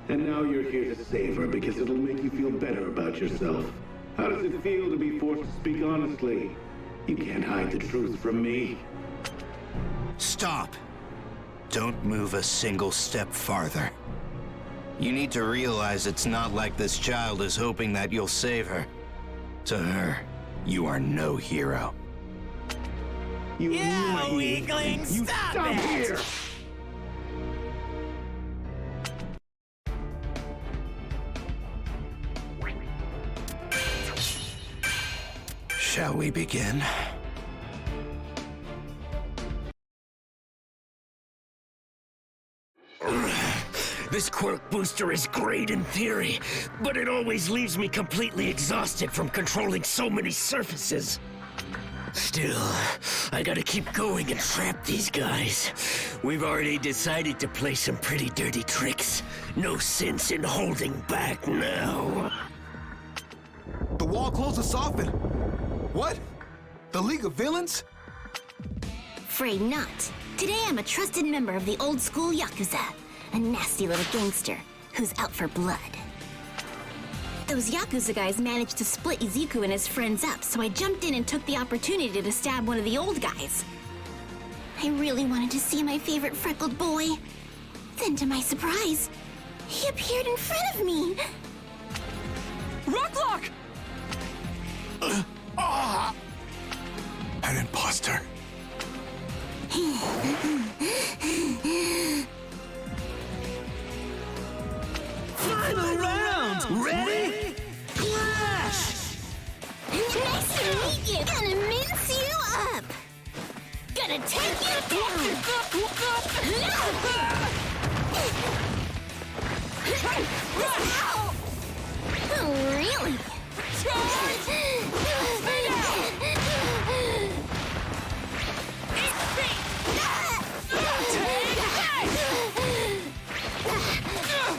and now you're here to save her because it'll make you feel better about yourself. How does it feel to be forced to speak honestly? You can't hide the truth from me. Stop. Don't move a single step farther. You need to realize it's not like this child is hoping that you'll save her. To her, you are no hero. Yeah, weakling, stop it! Here! Shall we begin? This quirk booster is great in theory, but it always leaves me completely exhausted from controlling so many surfaces. Still, I gotta keep going and trap these guys. We've already decided to play some pretty dirty tricks. No sense in holding back now. The wall closed us off and... What? The League of Villains? Afraid not. Today I'm a trusted member of the old school Yakuza. A nasty little gangster who's out for blood. Those Yakuza guys managed to split Izuku and his friends up, so I jumped in and took the opportunity to stab one of the old guys. I really wanted to see my favorite freckled boy. Then, to my surprise, he appeared in front of me. Rocklock! An imposter. Final round! Ready? Clash! Nice to meet you! Gonna mince you up! Gonna take you down! Ow! Oh, really?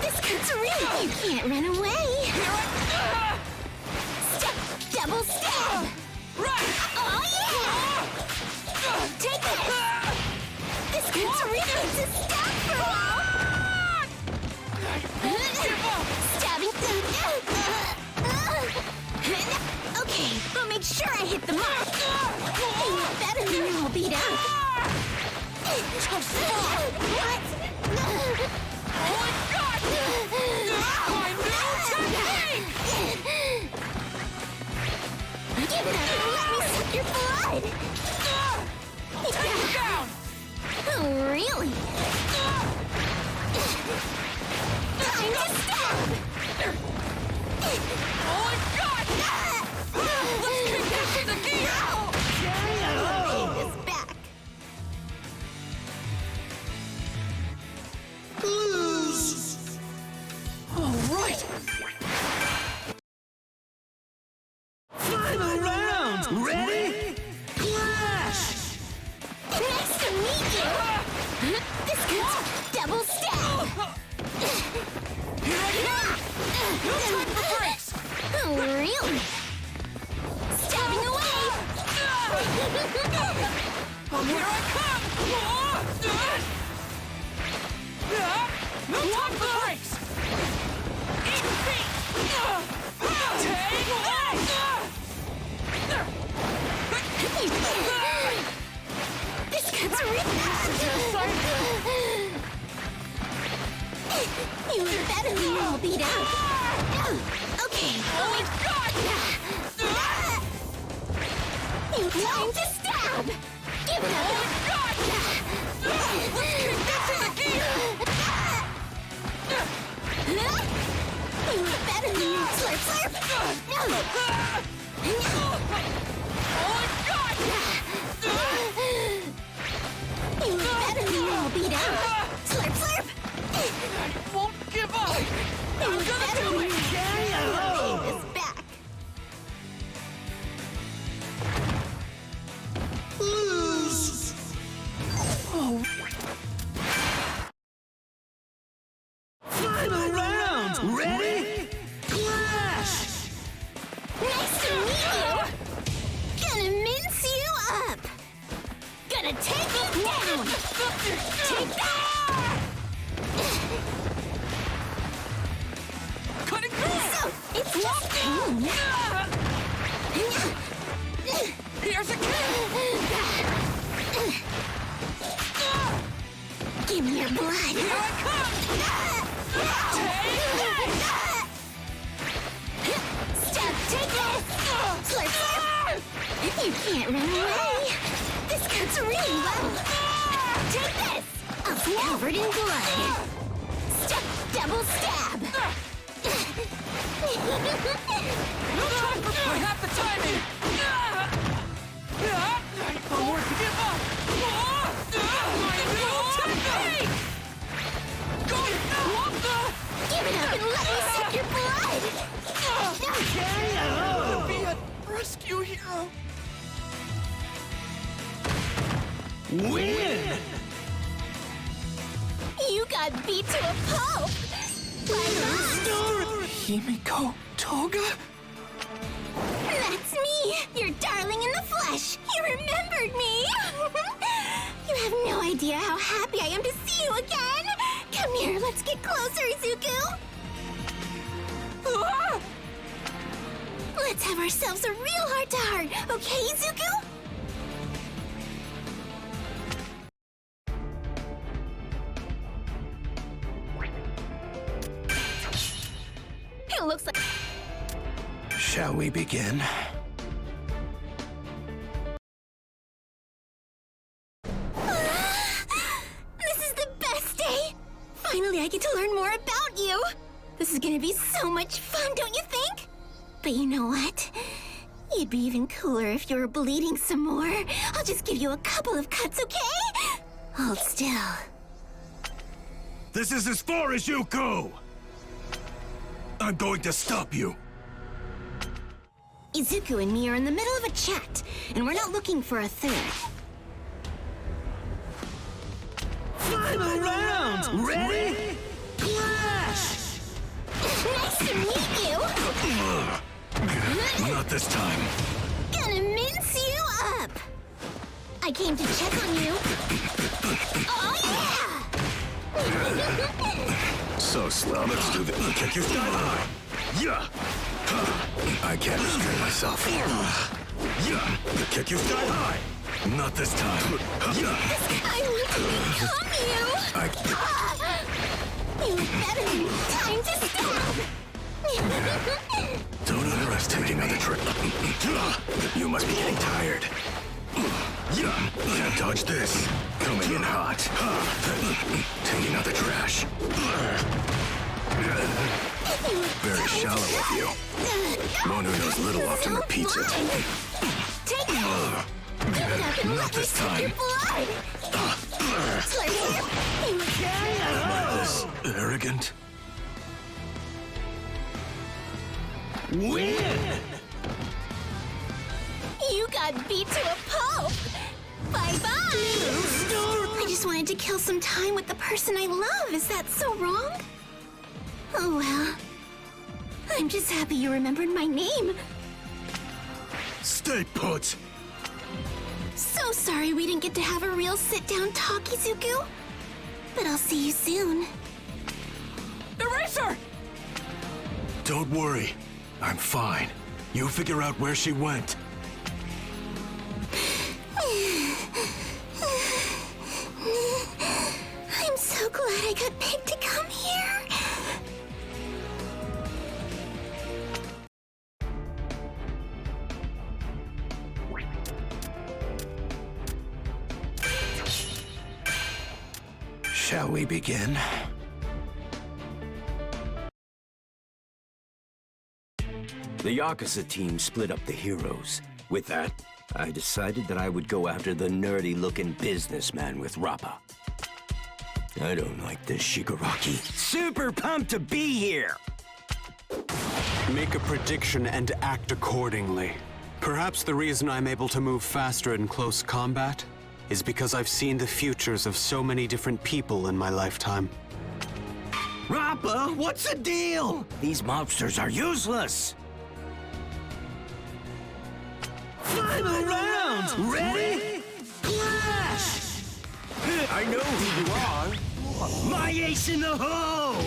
This cuts really... You can't run away! Step! Double stab! Oh, yeah! Take this! This cuts really to stop for a while! Stabbing... Okay, but make sure I hit the mark! You better than you're all beat up! What? Oh my god! My new technique! Give it up and let me suck your blood! Take it down! Oh, really? Time to stab! Oh my god! Let's kick this in the gear! Take this back! Lose! All right! Final round! Ready? Clash! Nice to meet you! This gets double stab! Here I come! No time for breaks! Oh, really? Stabbing away! Here I come! No time for breaks! Eat feet! Take This cuts really... You were better than you're all beat up. Okay. Oh my god! You time to stab! Give it up! Oh my god! Let's kick this in the gear! You were better than you... Slurp, slurp! Oh my god! You were better than you're all beat up. Slurp, slurp! I won't give up! You I'm were gonna better do than it! Take this back. Lose! Oh. Final round! Ready? Clash! Nice to meet you! Gonna mince you up! Gonna take you down! Take that! Cutting through! So, it's just pain! Here's a kick! Give me your blood! Here I come! Step, take this! Slurp, slurp! You can't run away! This cuts really well! Take this! I'll covered in blood! Step, double stab! No time for half the timing! I'm worth to give up! My new technique! Go! Give it up and let me suck your blood! To be a rescue hero! Win! You got beat to a pulp! Himiko Toga? That's me! Your darling in the flesh! You remembered me! You have no idea how happy I am to see you again! Come here, let's get closer, Izuku! Let's have ourselves a real heart-to-heart, okay, Izuku? It looks like... Shall we begin? This is the best day! Finally, I get to learn more about you! This is gonna be so much fun, don't you think? But you know what? You'd be even cooler if you were bleeding some more. I'll just give you a couple of cuts, okay? Hold still. This is as far as you go! I'm going to stop you. Izuku and me are in the middle of a chat, and we're not looking for a third. Final round! Ready? Clash! Nice to meet you! Not this time. Gonna mince you up! I came to check on you. Oh, yeah! So slow. Let's do this. Kick you sky high. Yeah. I can't restrain myself. Yeah. Kick you sky high. Not this time. Yeah. I want to become you! You better than time to stop! Don't underestimate another trick. You must be getting tired. Can't dodge this. Coming in hot. Taking out the trash. Very shallow of you. One who knows little often repeats it. Take it! Not this time. Am I this arrogant? Win! You got beat to a pulp! Bye-bye! I just wanted to kill some time with the person I love. Is that so wrong? Oh well. I'm just happy you remembered my name. Stay put! So sorry we didn't get to have a real sit-down talk, Izuku. But I'll see you soon. Eraser! Don't worry. I'm fine. You figure out where she went. I'm so glad I got picked to come here. Shall we begin? The Yakuza team split up the heroes. With that, I decided that I would go after the nerdy-looking businessman with Rappa. I don't like this Shigaraki. Super pumped to be here! Make a prediction and act accordingly. Perhaps the reason I'm able to move faster in close combat is because I've seen the futures of so many different people in my lifetime. Rappa, what's the deal? These mobsters are useless! Final round! Ready? Clash! I know who you are. My ace in the hole!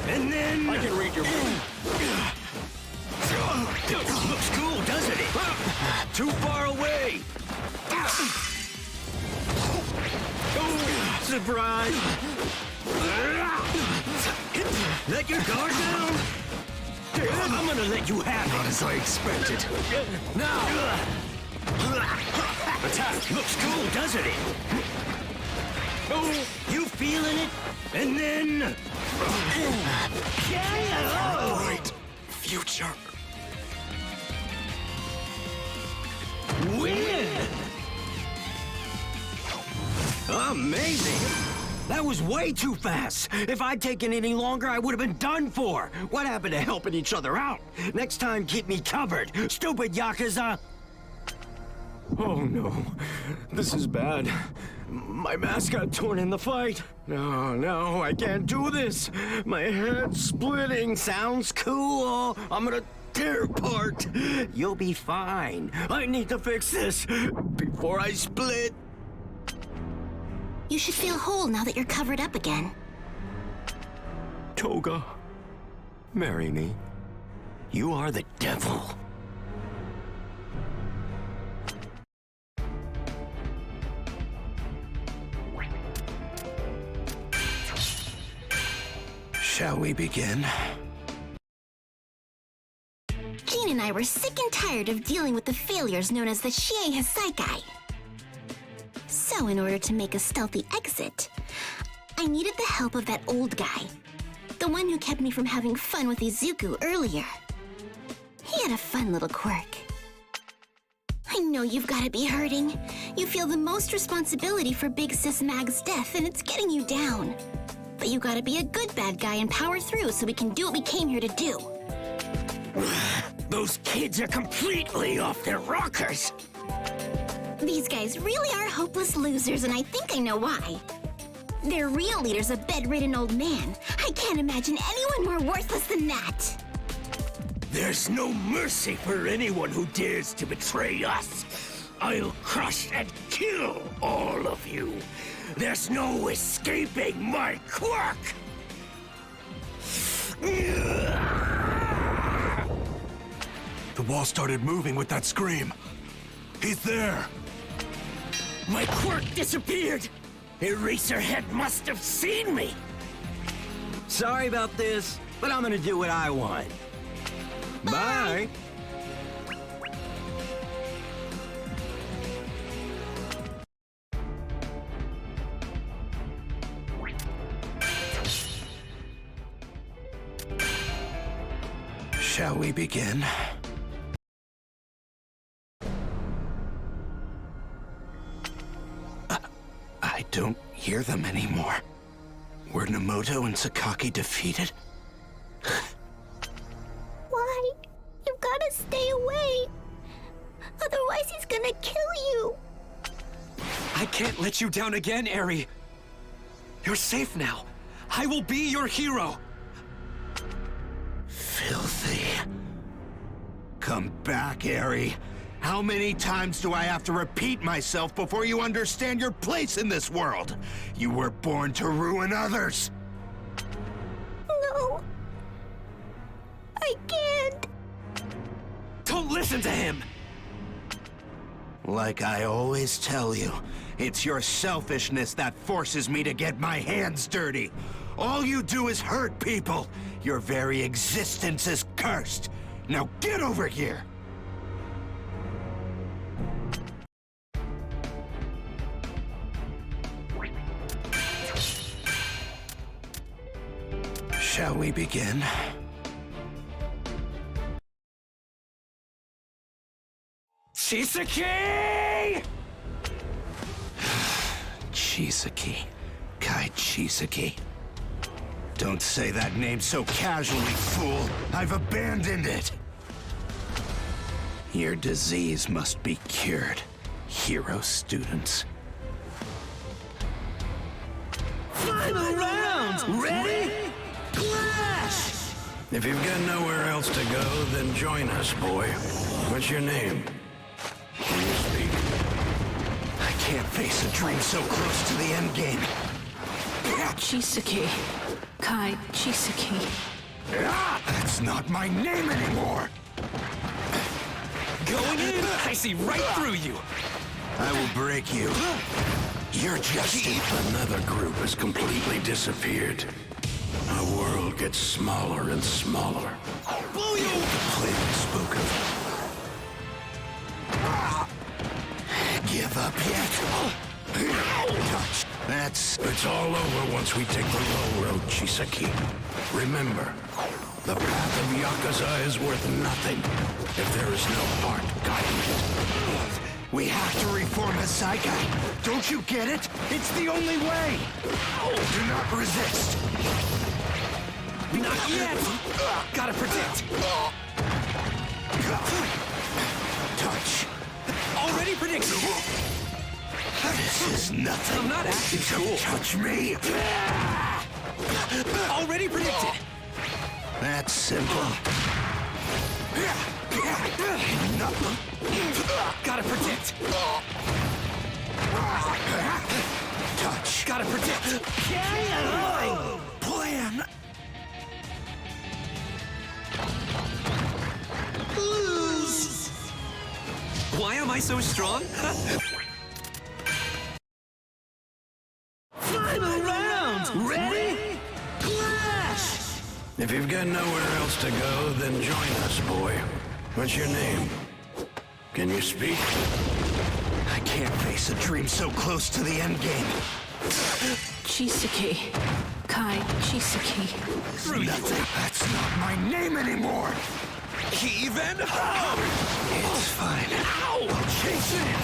And then... I can read your mind. Looks cool, doesn't it? Too far away! Surprise! Let your guard down! I'm gonna let you have it! Not as I expected. Now! Attack! Looks cool, doesn't it? Oh, you feeling it? And then... Right. Future. Win! Amazing! That was way too fast! If I'd taken any longer, I would have been done for! What happened to helping each other out? Next time, keep me covered, stupid Yakuza! Oh no. This is bad. My mask got torn in the fight. No, I can't do this. My head's splitting. Sounds cool. I'm gonna tear apart. You'll be fine. I need to fix this before I split. You should feel whole now that you're covered up again. Toga, marry me. You are the devil. Shall we begin? Jean and I were sick and tired of dealing with the failures known as the Shie Hasaikai. So in order to make a stealthy exit, I needed the help of that old guy. The one who kept me from having fun with Izuku earlier. He had a fun little quirk. I know you've got to be hurting. You feel the most responsibility for Big Sis Mag's death, and it's getting you down. But you gotta be a good bad guy and power through so we can do what we came here to do. Those kids are completely off their rockers. These guys really are hopeless losers, and I think I know why. Their real leader's a bedridden old man. I can't imagine anyone more worthless than that. There's no mercy for anyone who dares to betray us. I'll crush and kill all of you. There's no escaping my quirk! The wall started moving with that scream. He's there! My quirk disappeared! Eraserhead must have seen me! Sorry about this, but I'm gonna do what I want. Bye! Shall we begin? I don't hear them anymore. Were Nemoto and Sakaki defeated? Why? You've gotta stay away. Otherwise he's gonna kill you. I can't let you down again, Eri. You're safe now. I will be your hero. Filthy. Come back, Eri. How many times do I have to repeat myself before you understand your place in this world? You were born to ruin others. No. I can't. Don't listen to him! Like I always tell you, it's your selfishness that forces me to get my hands dirty. All you do is hurt people. Your very existence is cursed. Now get over here! Shall we begin? Chisaki! Chisaki. Kai Chisaki. Don't say that name so casually, fool. I've abandoned it. Your disease must be cured, hero students. Final round! Ready? Clash! If you've got nowhere else to go, then join us, boy. What's your name? Can you speak? I can't face a dream so close to the end game. Chisaki. Kai Chisaki. That's not my name anymore! Going in! I see right through you! I will break you. You're just Another group has completely disappeared. Our world gets smaller and smaller. Blow you! Plague spoke of. Give up yet? Touch. It's all over once we take the low road, Chisaki. Remember, the path of Yakuza is worth nothing if there is no heart guiding it. We have to reform Hasaikai. Don't you get it? It's the only way. Do not resist. Not yet! Gotta predict! Touch. Already predicted! This is nothing. I'm not acting cool. Touch me. Already predicted! That's simple. Gotta predict! touch. Gotta predict. Plan. Lose. Why am I so strong? Final round! Ready? Clash! If you've got nowhere else to go, then join us, boy. What's your name? Can you speak? I can't face a dream so close to the end game. Chisaki. Kai Chisaki. Nothing. That's not my name anymore. Even? It's fine. Ow! I'll chase it.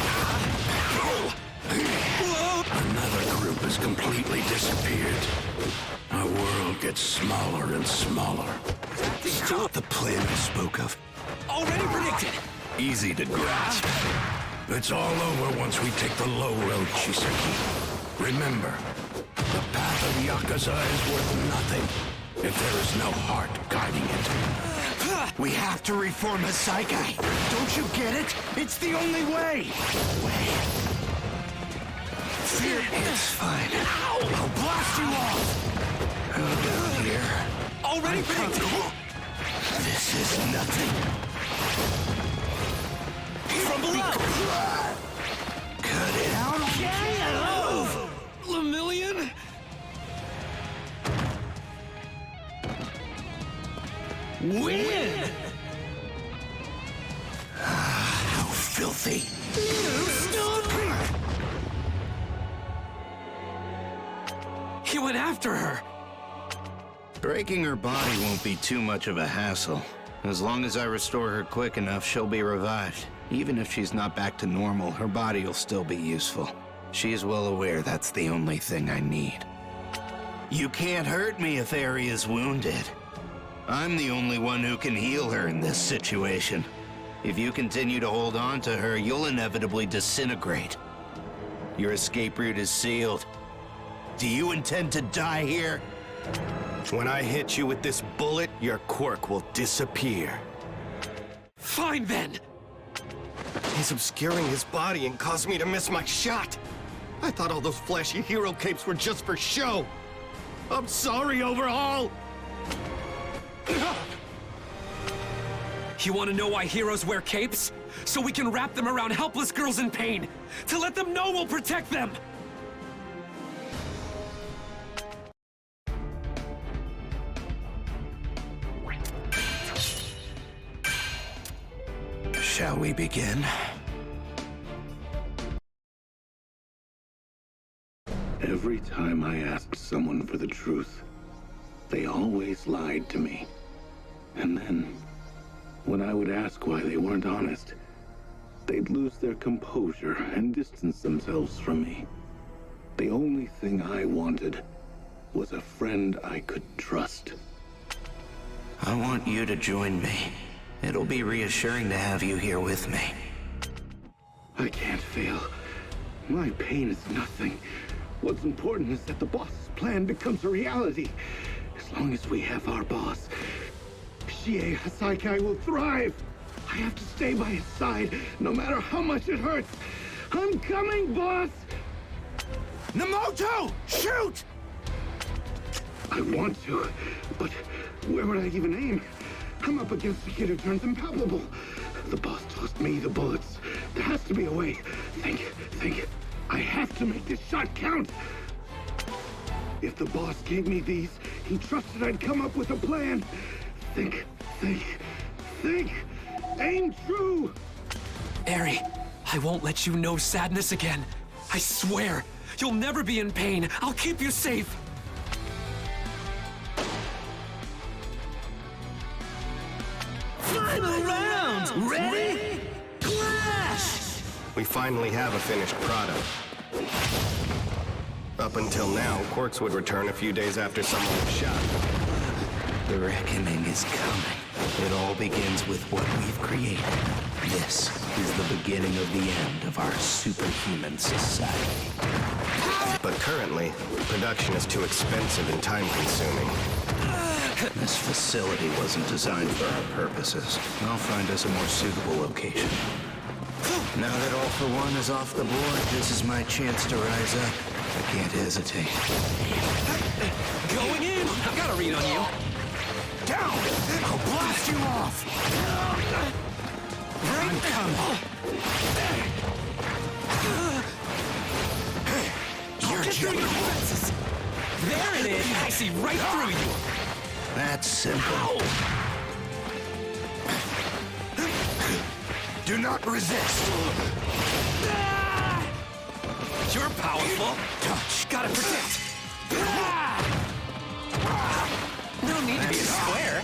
Another group has completely disappeared. Our world gets smaller and smaller. Stop the plan I spoke of. Already predicted. Easy to grasp. It's all over once we take the low road, Chisaki. Remember, the path of Yakuza is worth nothing if there is no heart guiding it. We have to reform Hasaikai. Don't you get it? It's the only way. Fear, it's fine. Ow! I'll blast you off. Down here. Already predicted. This is nothing. From below. Cut it out. Lemillion? Win! How filthy. He went after her. Breaking her body won't be too much of a hassle. As long as I restore her quick enough, she'll be revived. Even if she's not back to normal, her body will still be useful. She is well aware that's the only thing I need. You can't hurt me if Eri is wounded. I'm the only one who can heal her in this situation. If you continue to hold on to her, you'll inevitably disintegrate. Your escape route is sealed. Do you intend to die here? When I hit you with this bullet, your quirk will disappear. Fine then. He's obscuring his body and caused me to miss my shot. I thought all those flashy hero capes were just for show. I'm sorry, Overhaul. You want to know why heroes wear capes? So we can wrap them around helpless girls in pain. To let them know we'll protect them. Shall we begin? Every time I asked someone for the truth, they always lied to me. And then, when I would ask why they weren't honest, they'd lose their composure and distance themselves from me. The only thing I wanted was a friend I could trust. I want you to join me. It'll be reassuring to have you here with me. I can't fail. My pain is nothing. What's important is that the boss's plan becomes a reality. As long as we have our boss, Shie Hasaikai will thrive. I have to stay by his side, no matter how much it hurts. I'm coming, boss! Nemoto! Shoot! I want to, but where would I even aim? I'm up against a kid who turns impalpable. The boss tossed me the bullets. There has to be a way. Think. I have to make this shot count. If the boss gave me these, he trusted I'd come up with a plan. Think. Aim true. Eri, I won't let you know sadness again. I swear, you'll never be in pain. I'll keep you safe. Final round! Ready? Clash! We finally have a finished product. Up until now, quirks would return a few days after someone was shot. The reckoning is coming. It all begins with what we've created. This is the beginning of the end of our superhuman society. But currently, production is too expensive and time-consuming. This facility wasn't designed for our purposes. I'll find us a more suitable location. Now that All for One is off the board, this is my chance to rise up. I can't hesitate. Going in! I've got a read on you. Down! I'll blast you off! I'm coming. You're defenses. There it is! I see right through you! That's simple. Do not resist. You're powerful. Touch. Gotta protect. No need to be a square.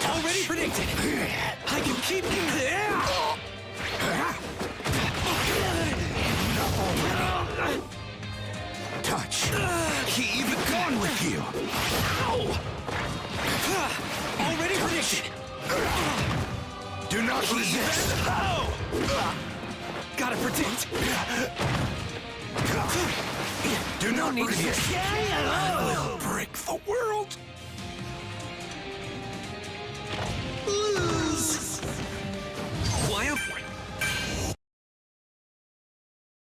Already predicted. I can keep Touch. Keep gone with you. Ow! Already predicted. Do not resist. Gotta protect. Do not need resist. to I'll break the world. Lose. Why?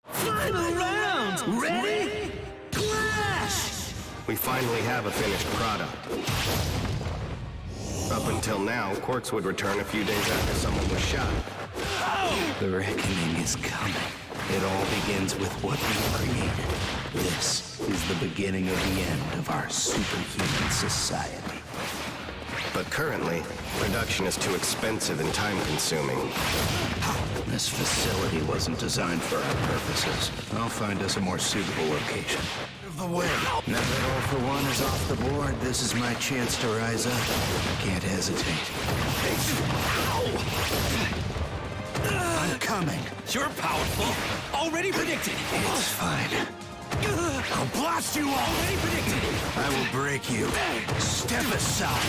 Final round. Ready? Clash. We finally have a finished product. Up until now, Quarks would return a few days after someone was shot. The reckoning is coming. It all begins with what we created. This is the beginning of the end of our superhuman society. But currently, production is too expensive and time-consuming. This facility wasn't designed for our purposes. I'll find us a more suitable location. Of the way. Now that All for One is off the board, this is my chance to rise up. I can't hesitate. I'm coming. You're powerful. Already predicted. It's fine. I'll blast you all. Already predicted. I will break you. Step aside.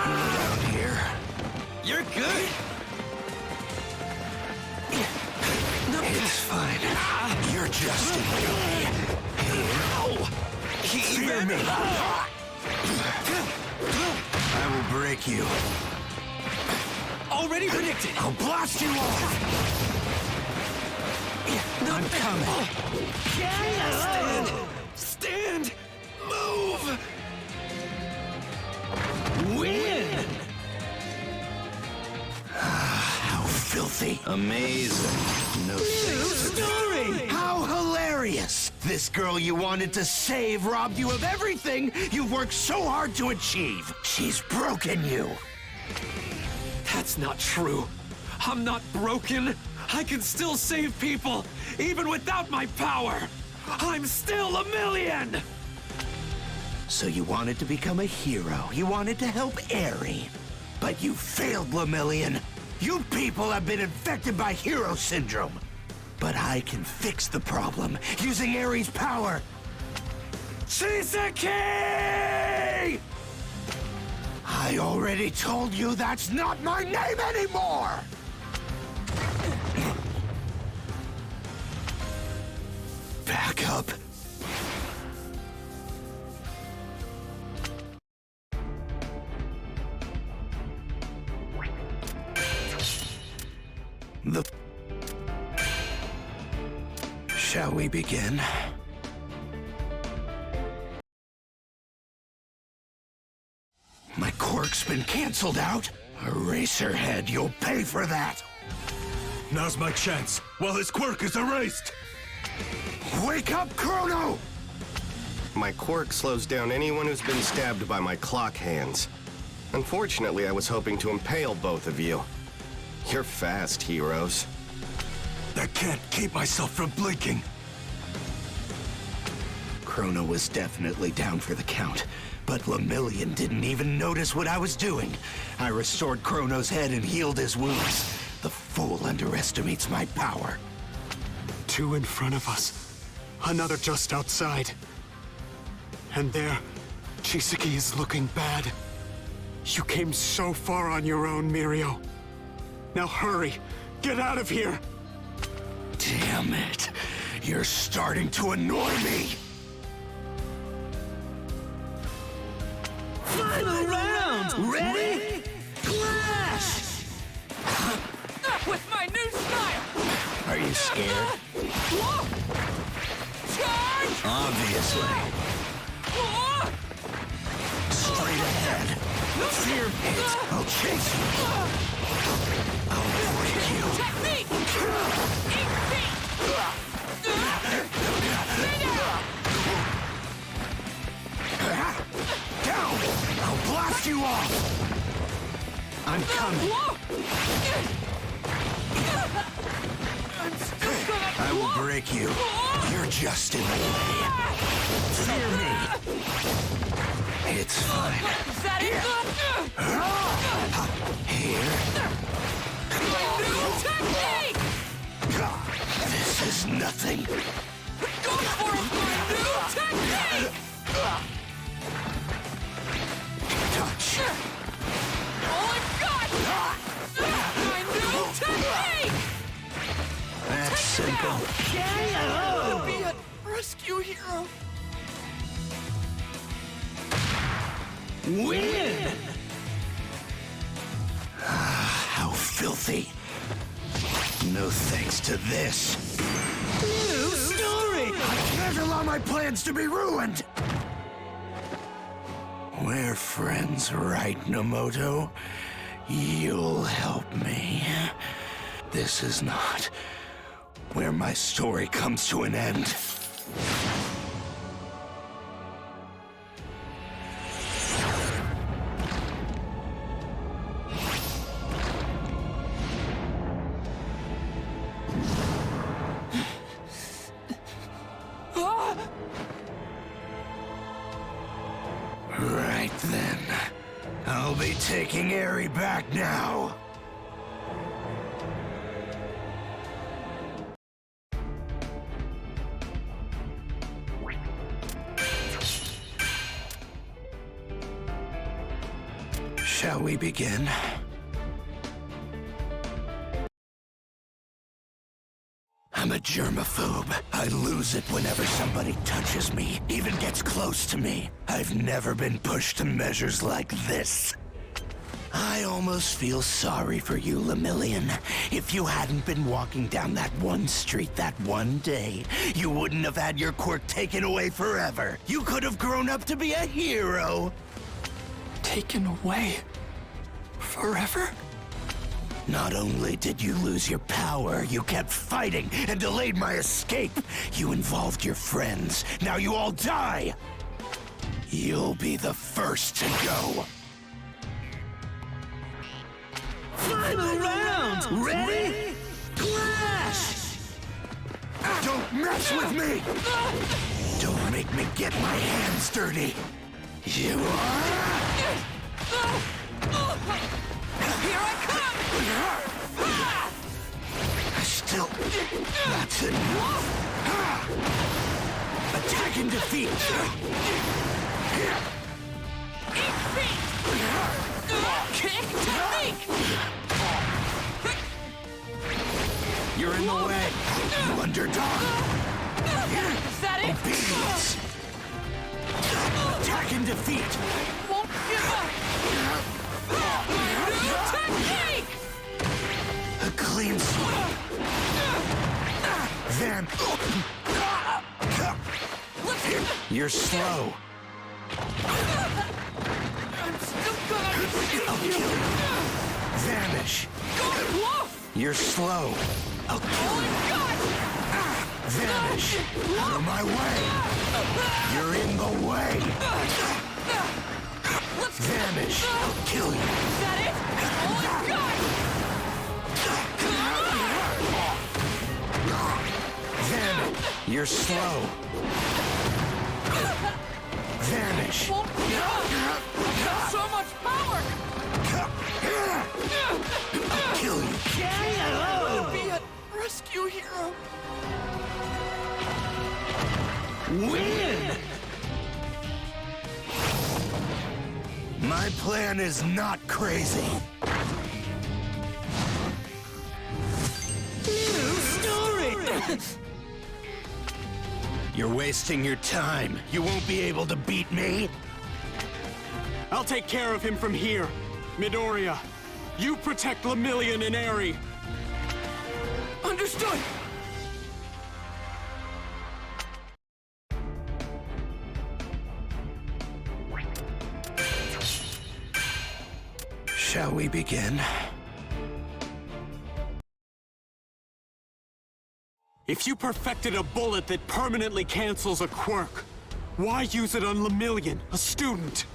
Around here. You're good. It's fine. You're just in the way. Fear me. I will break you. Already predicted. I'll blast you off. I'm coming. Stand. Move. Win. How filthy. Amazing. No thanks to Story. How hilarious. This girl you wanted to save robbed you of everything you've worked so hard to achieve. She's broken you. That's not true. I'm not broken. I can still save people, even without my power. I'm still a million! So you wanted to become a hero. You wanted to help Aerie. But you failed, Lemillion. You people have been infected by hero syndrome. But I can fix the problem using Aerie's power. Chisaki! I already told you that's not my name anymore! Back up. Shall we begin? My quirk's been canceled out? Eraserhead, you'll pay for that! Now's my chance, while his quirk is erased! Wake up, Chrono! My quirk slows down anyone who's been stabbed by my clock hands. Unfortunately, I was hoping to impale both of you. You're fast, heroes. I can't keep myself from blinking. Chrono was definitely down for the count, but Lemillion didn't even notice what I was doing. I restored Chrono's head and healed his wounds. The fool underestimates my power. 2 in front of us. Another just outside. And there, Chisaki is looking bad. You came so far on your own, Mirio. Now hurry, get out of here! Damn it. You're starting to annoy me. Final round! Ready? Clash! Not with my new style! Are you scared? Whoa! this way. Straight ahead. Fear me. I'll chase you. I'll break you. Down! I'll blast you off! I'm coming. I will break you. You're just in the way. Fear me. It's fine. Is that it? Here. New technique! This is nothing. Go for it, my new technique! Touch. All I've got! My new technique! That's simple. To be a rescue hero. Win! How filthy. No thanks to this. New story! I can't allow my plans to be ruined! We're friends, right, Nomoto? You'll help me. This is not where my story comes to an end. Right then. I'll be taking Eri back now. Shall we begin? I'm a germaphobe. I lose it whenever somebody touches me, even gets close to me. I've never been pushed to measures like this. I almost feel sorry for you, Lemillion. If you hadn't been walking down that one street that one day, you wouldn't have had your quirk taken away forever. You could have grown up to be a hero. Taken away? Forever? Not only did you lose your power, you kept fighting and delayed my escape. You involved your friends. Now you all die. You'll be the first to go. Final round! Ready? Clash! Don't mess with me! Don't make me get my hands dirty. You are... Here I come! Still, that's enough. Attack and defeat. Kick technique! You're in the way, you underdog. Is that it? Obedience. Attack and defeat. Won't give up! New technique! A clean sweep. Then... You're slow. I'm still gonna... I'll kill you. Vanish. You're slow. I'll kill you. Vanish. Out of my way. You're in the way. Vanish. I'll kill you. Is that it? All I've got! Vanish. You're slow. Vanish. Won't give up! So much power! I'll kill you. To be a rescue hero. Win! My plan is not crazy. New story! You're wasting your time. You won't be able to beat me. I'll take care of him from here. Midoriya, you protect Lemillion and Eri. Understood! Shall we begin? If you perfected a bullet that permanently cancels a quirk, why use it on Lemillion, a student?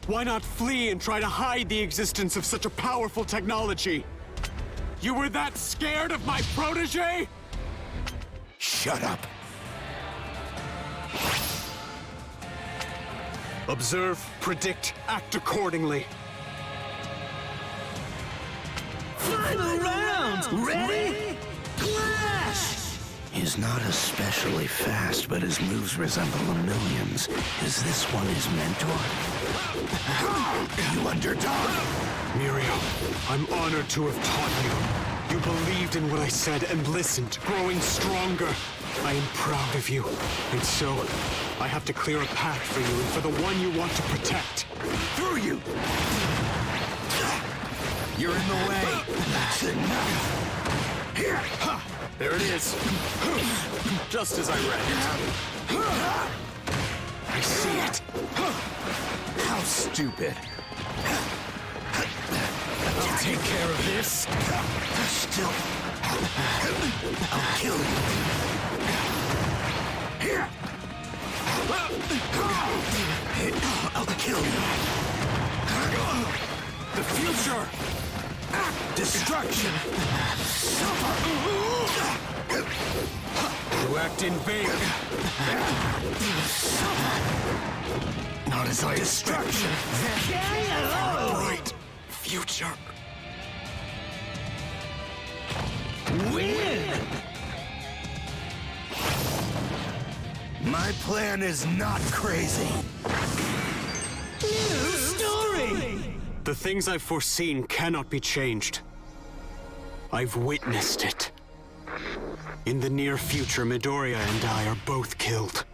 Why not flee and try to hide the existence of such a powerful technology? You were that scared of my protege? Shut up. Observe, predict, act accordingly. Final round! Ready? Clash! He's not especially fast, but his moves resemble Lemillion's. Is this one his mentor? You underdog! Miriam, I'm honored to have taught you. You believed in what I said and listened, growing stronger. I am proud of you. And so, I have to clear a path for you and for the one you want to protect. Through you! You're in the way. That's enough. Here! There it is. Just as I read it. I see it. How stupid. I'll take care of this. Still. I'll kill you. Here! I'll kill you. The future! Destruction! You act in vain. Not as I destruction. Bright future. Win! My plan is not crazy. New story! The things I've foreseen cannot be changed. I've witnessed it. In the near future, Midoriya and I are both killed.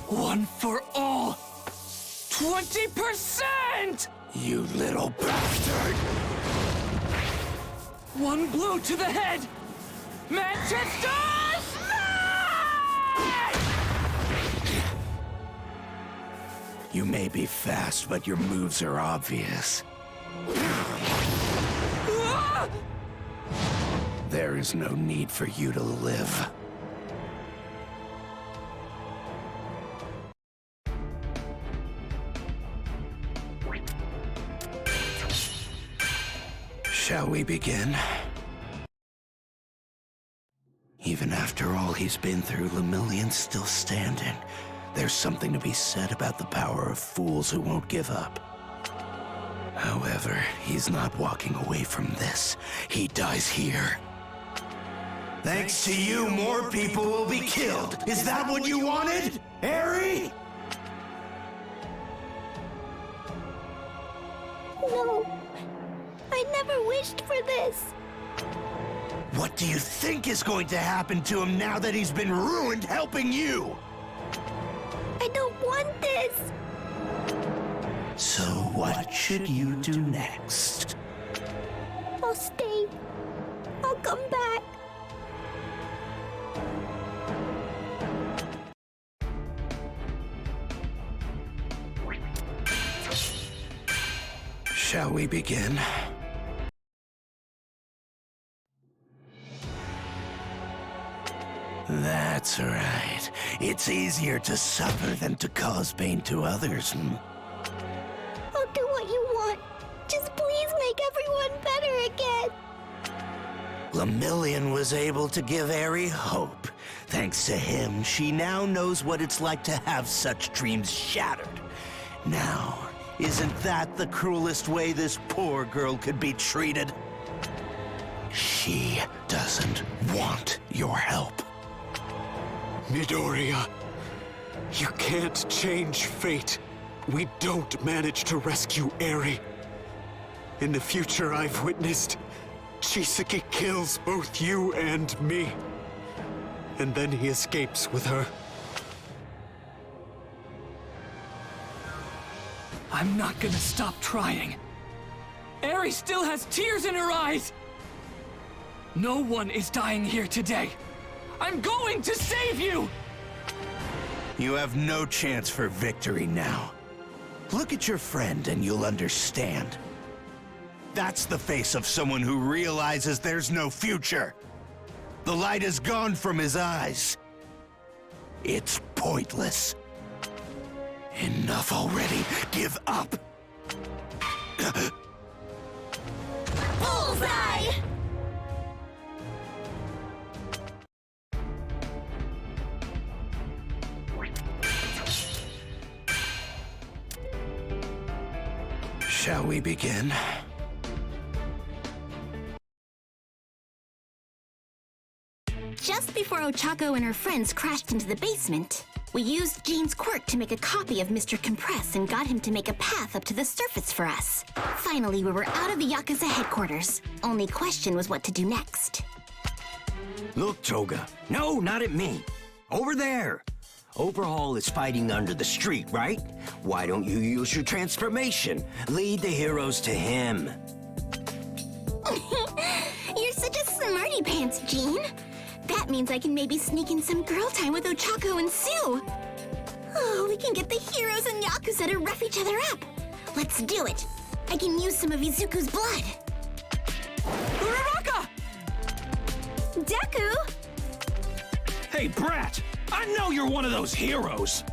One for all! 20%! You little bastard! One blow to the head! Manchester Smash! You may be fast, but your moves are obvious. Ah! There is no need for you to live. Shall we begin? Even after all he's been through, Lemillion's still standing. There's something to be said about the power of fools who won't give up. However, he's not walking away from this. He dies here. Thanks to you, more people will be killed. Is that what you wanted, Eri? No. I never wished for this. What do you think is going to happen to him now that he's been ruined helping you? I don't want this. So what should you do next? I'll stay. I'll come back. Shall we begin? That's right. It's easier to suffer than to cause pain to others. I'll do what you want. Just please make everyone better again. Lemillion was able to give Eri hope. Thanks to him, she now knows what it's like to have such dreams shattered. Now, isn't that the cruelest way this poor girl could be treated? She doesn't want your help. Midoriya, you can't change fate. We don't manage to rescue Eri. In the future I've witnessed, Chisaki kills both you and me. And then he escapes with her. I'm not gonna stop trying. Eri still has tears in her eyes! No one is dying here today. I'm going to save you! You have no chance for victory now. Look at your friend and you'll understand. That's the face of someone who realizes there's no future. The light is gone from his eyes. It's pointless. Enough already. Give up. Bullseye! Shall we begin? Just before Ochako and her friends crashed into the basement, we used Jean's quirk to make a copy of Mr. Compress and got him to make a path up to the surface for us. Finally, we were out of the Yakuza headquarters. Only question was what to do next. Look, Toga. No, not at me. Over there. Overhaul is fighting under the street, right? Why don't you use your transformation? Lead the heroes to him. You're such a smarty pants, Jean. That means I can maybe sneak in some girl time with Ochako and Sue. Oh, we can get the heroes and Yakuza to rough each other up. Let's do it. I can use some of Izuku's blood. Uraraka! Deku! Hey, Brat! I know you're one of those heroes!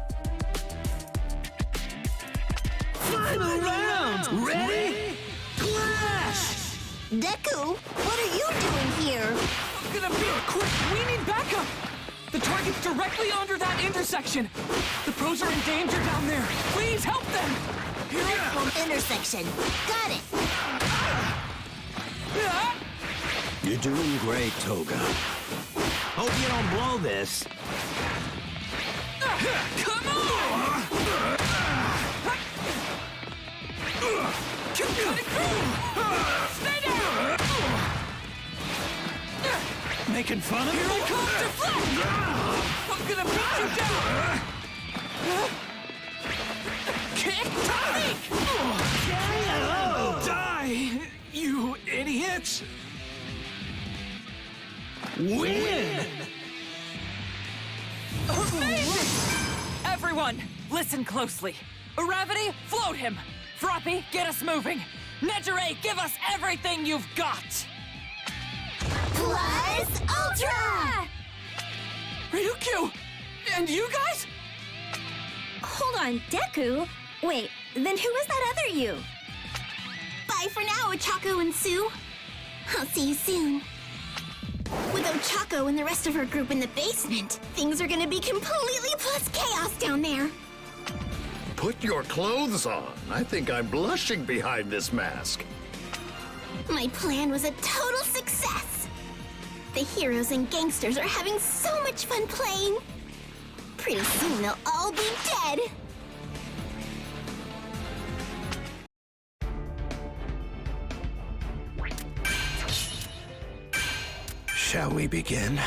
Final round! Ready? Clash! Deku, what are you doing here? I'm gonna be quick. We need backup. The target's directly under that intersection. The pros are in danger down there. Please help them. Platform intersection. Got it. You're doing great, Toga. Hope you don't blow this. Come on! Stay down! Making fun of me? Here I come, deflect! I'm gonna beat you down! Kick, technique! Die, you idiots! Win! Amazing! Everyone, listen closely. Uravity, float him. Froppy, get us moving. Nejire, give us everything you've got. Plus Ultra! Ryukyu! And you guys? Hold on, Deku? Wait, then who was that other you? Bye for now, Ochako and Sue. I'll see you soon. With Ochako and the rest of her group in the basement, things are gonna be completely plus chaos down there. Put your clothes on. I think I'm blushing behind this mask. My plan was a total success. The heroes and gangsters are having so much fun playing. Pretty soon they'll all be dead. Shall we begin?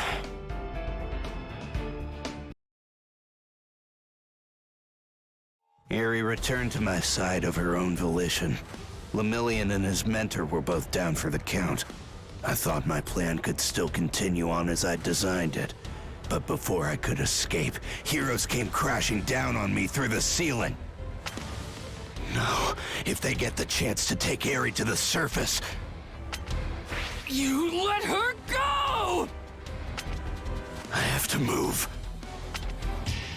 Eri returned to my side of her own volition. Lemillion and his mentor were both down for the count. I thought my plan could still continue on as I'd designed it. But before I could escape, heroes came crashing down on me through the ceiling. No, if they get the chance to take Eri to the surface... You let her go! I have to move.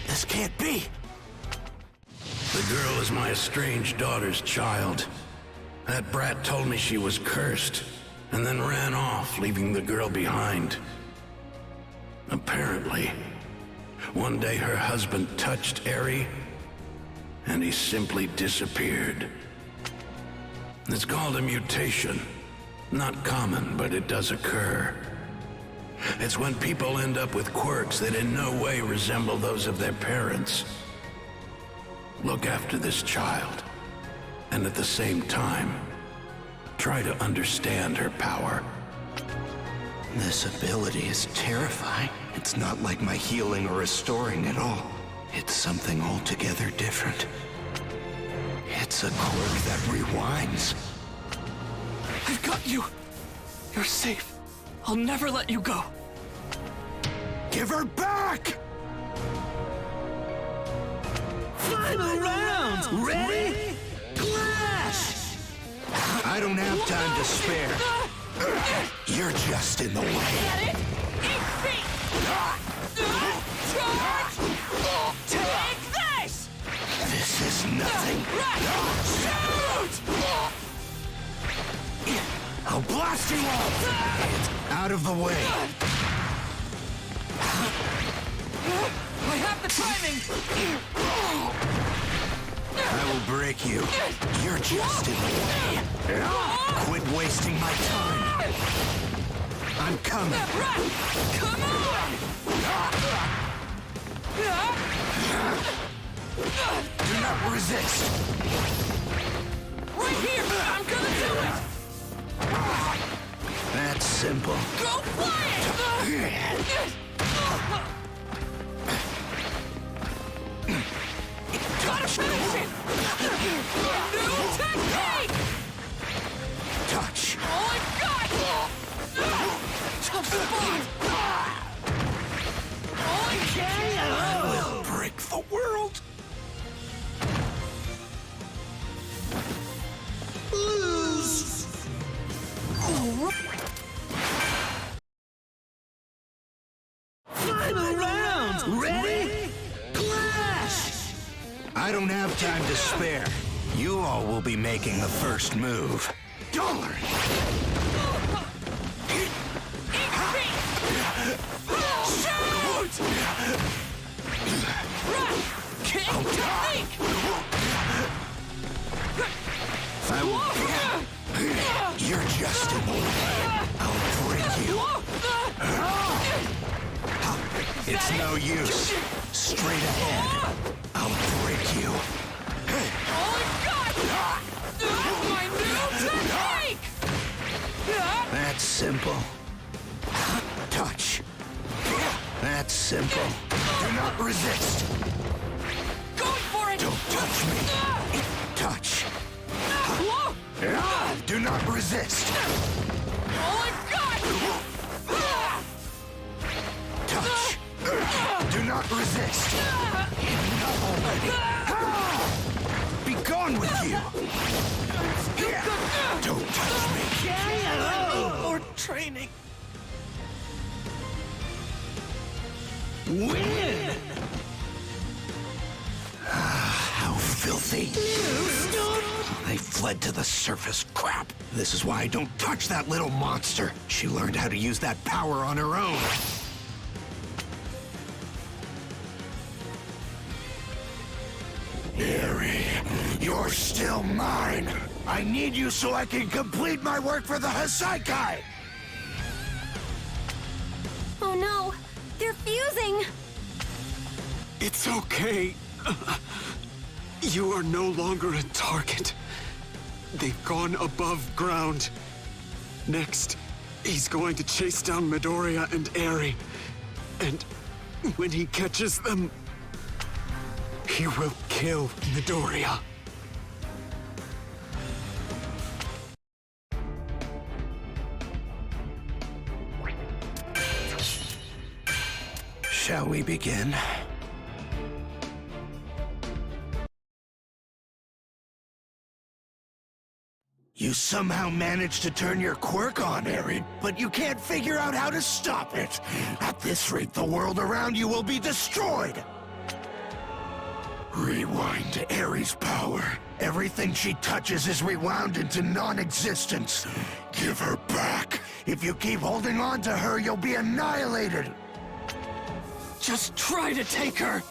This can't be. The girl is my estranged daughter's child. That brat told me she was cursed, and then ran off, leaving the girl behind. Apparently, one day her husband touched Eri, and he simply disappeared. It's called a mutation. Not common, but it does occur. It's when people end up with quirks that in no way resemble those of their parents. Look after this child, and at the same time, try to understand her power. This ability is terrifying. It's not like my healing or restoring at all. It's something altogether different. It's a quirk that rewinds. I've got you. You're safe. I'll never let you go. Give her back! Final round! Ready? Clash! I don't have time to spare. You're just in the way. Get it? Charge! Take this! This is nothing. Shoot! I'll blast you all! Out of the way. I have the timing! I will break you. You're just in the way. Quit wasting my time. I'm coming. Come on! Do not resist. Right here! I'm gonna do it! That's simple. Go fly Gotta finish it! New technique! Touch. All I've got! Tough spot! All I can! I will break the world. Lose! Final round! Ready? Clash! I don't have time to spare. You all will be making the first move. Dollar! Shoot! Kick technique! I will... You're just in the way. I'll break you. It's no use. Straight ahead. I'll break you. My new technique! That's simple. Touch. That's simple. Do not resist. Going for it! Don't touch me. Touch. Do not resist. All I've got! Touch. Do not resist. Enough already. Be gone with you. Don't touch me. I need more training. Win! How filthy. They fled to the surface. Crap. This is why I don't touch that little monster. She learned how to use that power on her own. Eri, you're still mine. I need you so I can complete my work for the Hasaikai. Oh no, they're fusing! It's okay. You are no longer a target. They've gone above ground. Next, he's going to chase down Midoriya and Eri. And when he catches them, he will kill Midoriya. Shall we begin? You somehow managed to turn your quirk on, Eri, but you can't figure out how to stop it. At this rate, the world around you will be destroyed. Rewind to Eri's power. Everything she touches is rewound into non-existence. Give her back. If you keep holding on to her, you'll be annihilated. Just try to take her!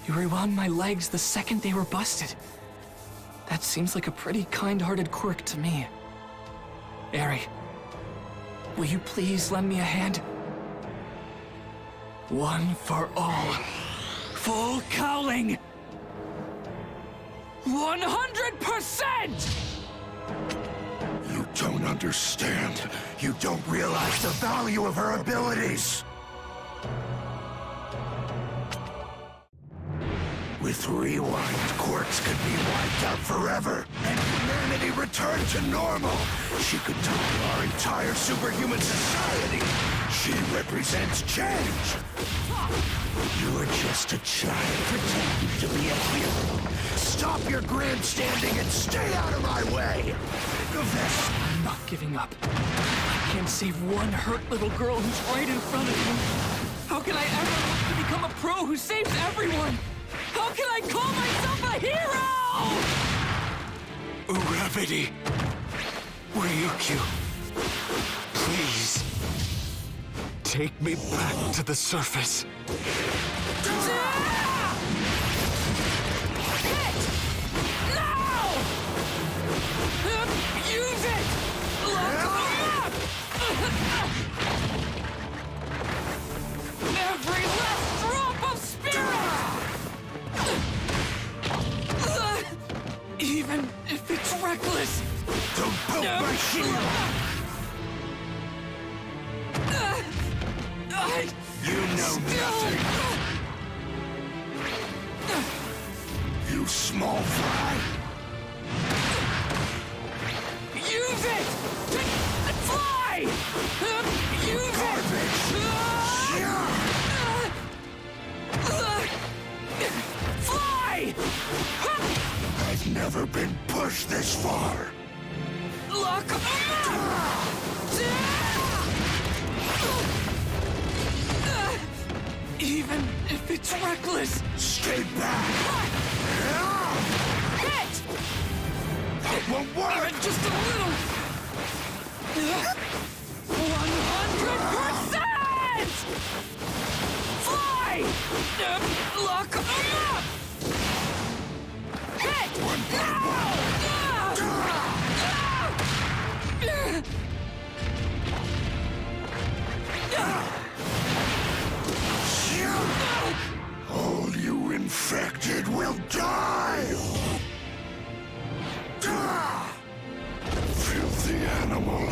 You rewound my legs the second they were busted. That seems like a pretty kind-hearted quirk to me. Eri, will you please lend me a hand? One for all. Full cowling! 100%! You don't understand. You don't realize the value of her abilities. With Rewind, quirks could be wiped out forever, and humanity humanity returned to normal, she could topple our entire superhuman society. She represents change. You're just a child pretending to be a hero. Stop your grandstanding and stay out of my way! Think of this! I'm not giving up. I can't save one hurt little girl who's right in front of me. How can I ever hope to become a pro who saves everyone? How can I call myself a hero? Gravity. Ryukyu. Please. Take me back to the surface. Use it! Every last drop of spirit! Even if it's reckless! Don't poke my shield! You know nothing! You small fry! Use it! Fly! Use Garbage! Fly! I've never been pushed this far! Lock Even if it's reckless! Stay back! Hit! That won't work! Just a little! 100%! Fly! Lock up! Hit! All you infected will die! Filthy animal!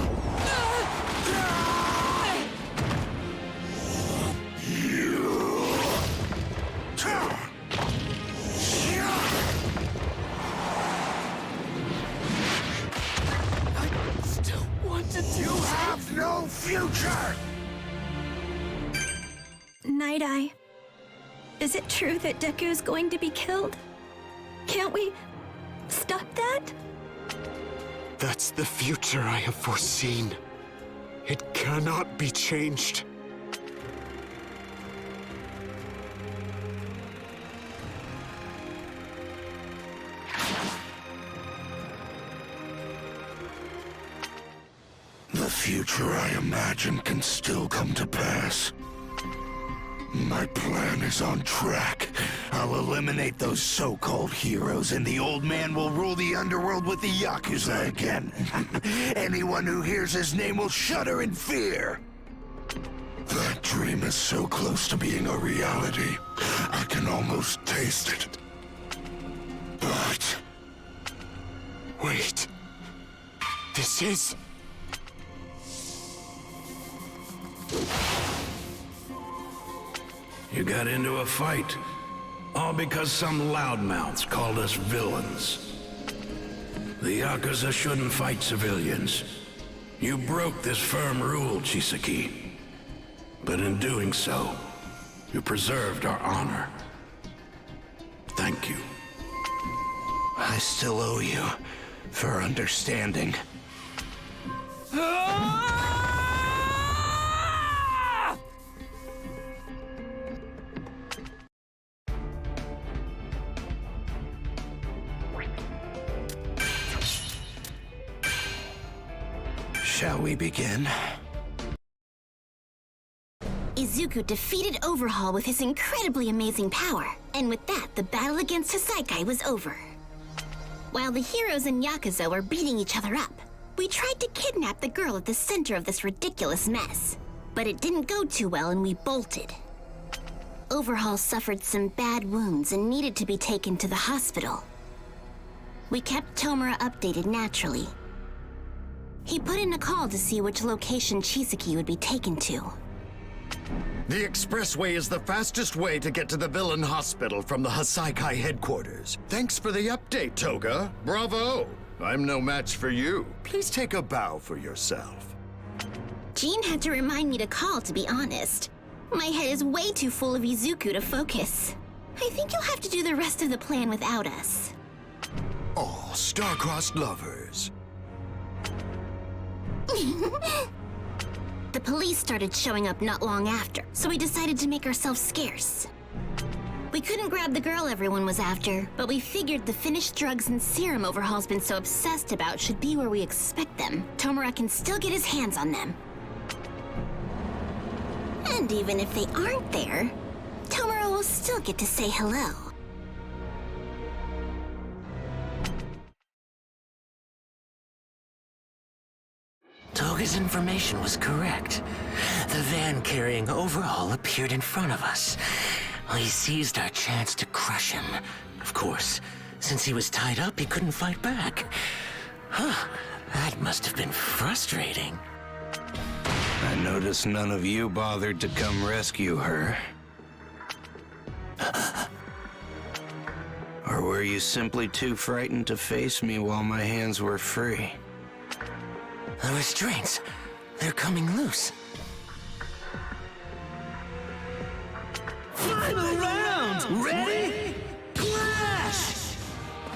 You have no future! Night Eye. Is it true that Deku's going to be killed? Can't we stop that? That's the future I have foreseen. It cannot be changed. The future I imagine can still come to pass. My plan is on track. I'll eliminate those so-called heroes, and the old man will rule the underworld with the Yakuza again. Anyone who hears his name will shudder in fear. That dream is so close to being a reality. I can almost taste it. But... wait. This is... You got into a fight, all because some loudmouths called us villains. The Yakuza shouldn't fight civilians. You broke this firm rule, Chisaki. But in doing so, you preserved our honor. Thank you. I still owe you for understanding. Shall we begin? Izuku defeated Overhaul with his incredibly amazing power, and with that, the battle against Hisaikai was over. While the heroes and Yakuza were beating each other up, we tried to kidnap the girl at the center of this ridiculous mess. But it didn't go too well and we bolted. Overhaul suffered some bad wounds and needed to be taken to the hospital. We kept Tomura updated naturally. He put in a call to see which location Chisaki would be taken to. The expressway is the fastest way to get to the villain hospital from the Hisaikai headquarters. Thanks for the update, Toga. Bravo! I'm no match for you. Please take a bow for yourself. Jean had to remind me to call, to be honest. My head is way too full of Izuku to focus. I think you'll have to do the rest of the plan without us. Oh, star-crossed lovers. The police started showing up not long after, so we decided to make ourselves scarce. We couldn't grab the girl everyone was after, but we figured the finished drugs and serum Overhaul's been so obsessed about should be where we expect them. Tomura can still get his hands on them. And even if they aren't there, Tomura will still get to say hello. Toga's information was correct. The van carrying Overhaul appeared in front of us. We seized our chance to crush him. Of course, since he was tied up, he couldn't fight back. Huh, that must have been frustrating. I noticed none of you bothered to come rescue her. Or were you simply too frightened to face me while my hands were free? The restraints, they're coming loose. Final round! Ready? Clash!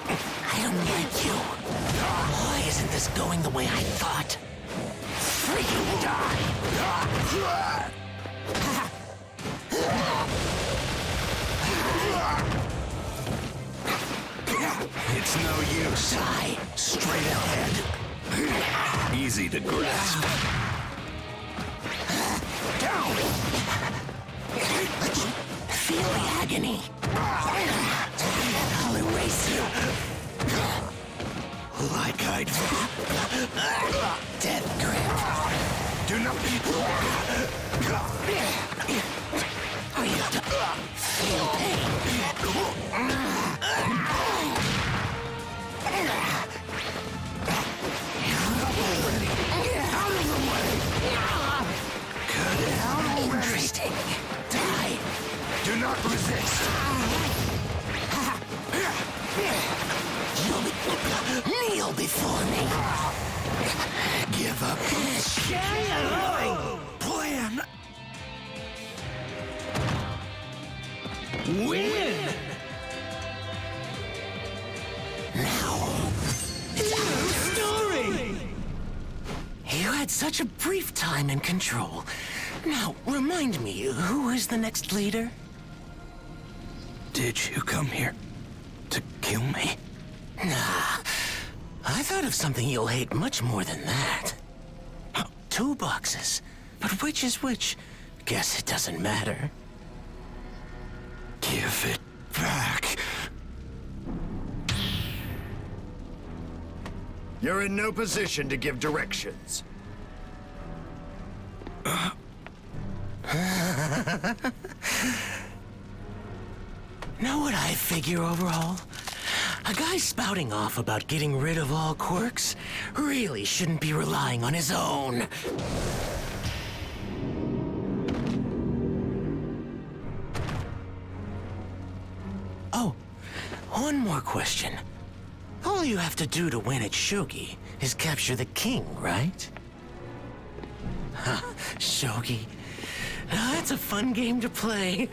I don't like you. Why isn't this going the way I thought? Freaking die! It's no use. Die straight ahead. Easy to grasp. Down! Feel the agony. I'll erase you. Like I'd... Death grip. Do not be... Feel pain. Interesting. Die. Do not resist. Kneel before me. Give up. Plan. Win. Now, it's our story. You had such a brief time in control. Now, remind me, who is the next leader? Did you come here to kill me? Nah, I thought of something you'll hate much more than that. 2 boxes, but which is which? Guess it doesn't matter. Give it back. You're in no position to give directions. Know what I figure, Overhaul? A guy spouting off about getting rid of all quirks really shouldn't be relying on his own. Oh, one more question. All you have to do to win at Shogi is capture the king, right? Shogi. That's a fun game to play.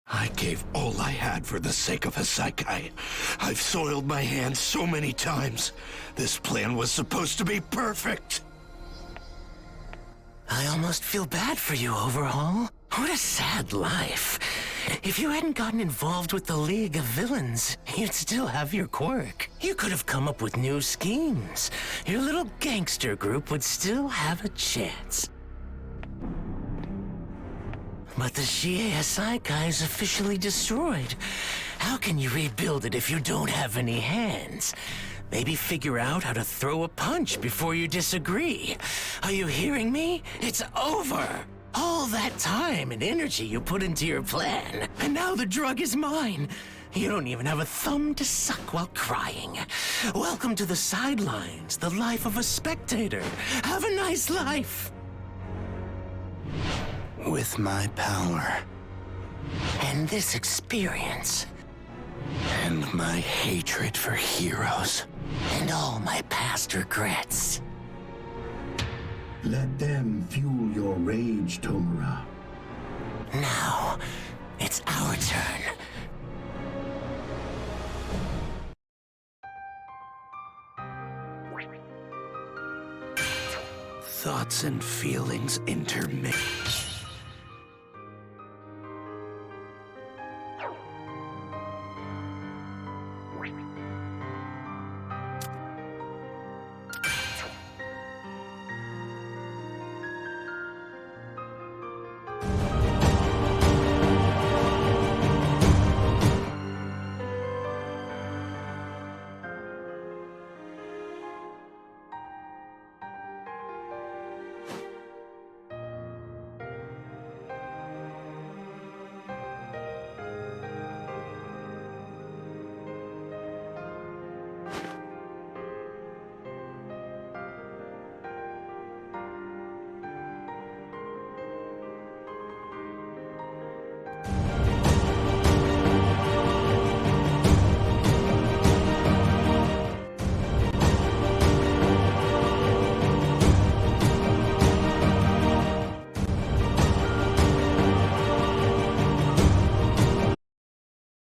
I gave all I had for the sake of Hasaikai. I've soiled my hands so many times. This plan was supposed to be perfect. I almost feel bad for you, Overhaul. What a sad life. If you hadn't gotten involved with the League of Villains, you'd still have your quirk. You could have come up with new schemes. Your little gangster group would still have a chance. But the Shie Hasaikai is officially destroyed. How can you rebuild it if you don't have any hands? Maybe figure out how to throw a punch before you disagree. Are you hearing me? It's over. All that time and energy you put into your plan, and now the drug is mine. You don't even have a thumb to suck while crying. Welcome to the sidelines, the life of a spectator. Have a nice life. With my power. And this experience. And my hatred for heroes. And all my past regrets. Let them fuel your rage, Tomura. Now, it's our turn. Thoughts and feelings intermix.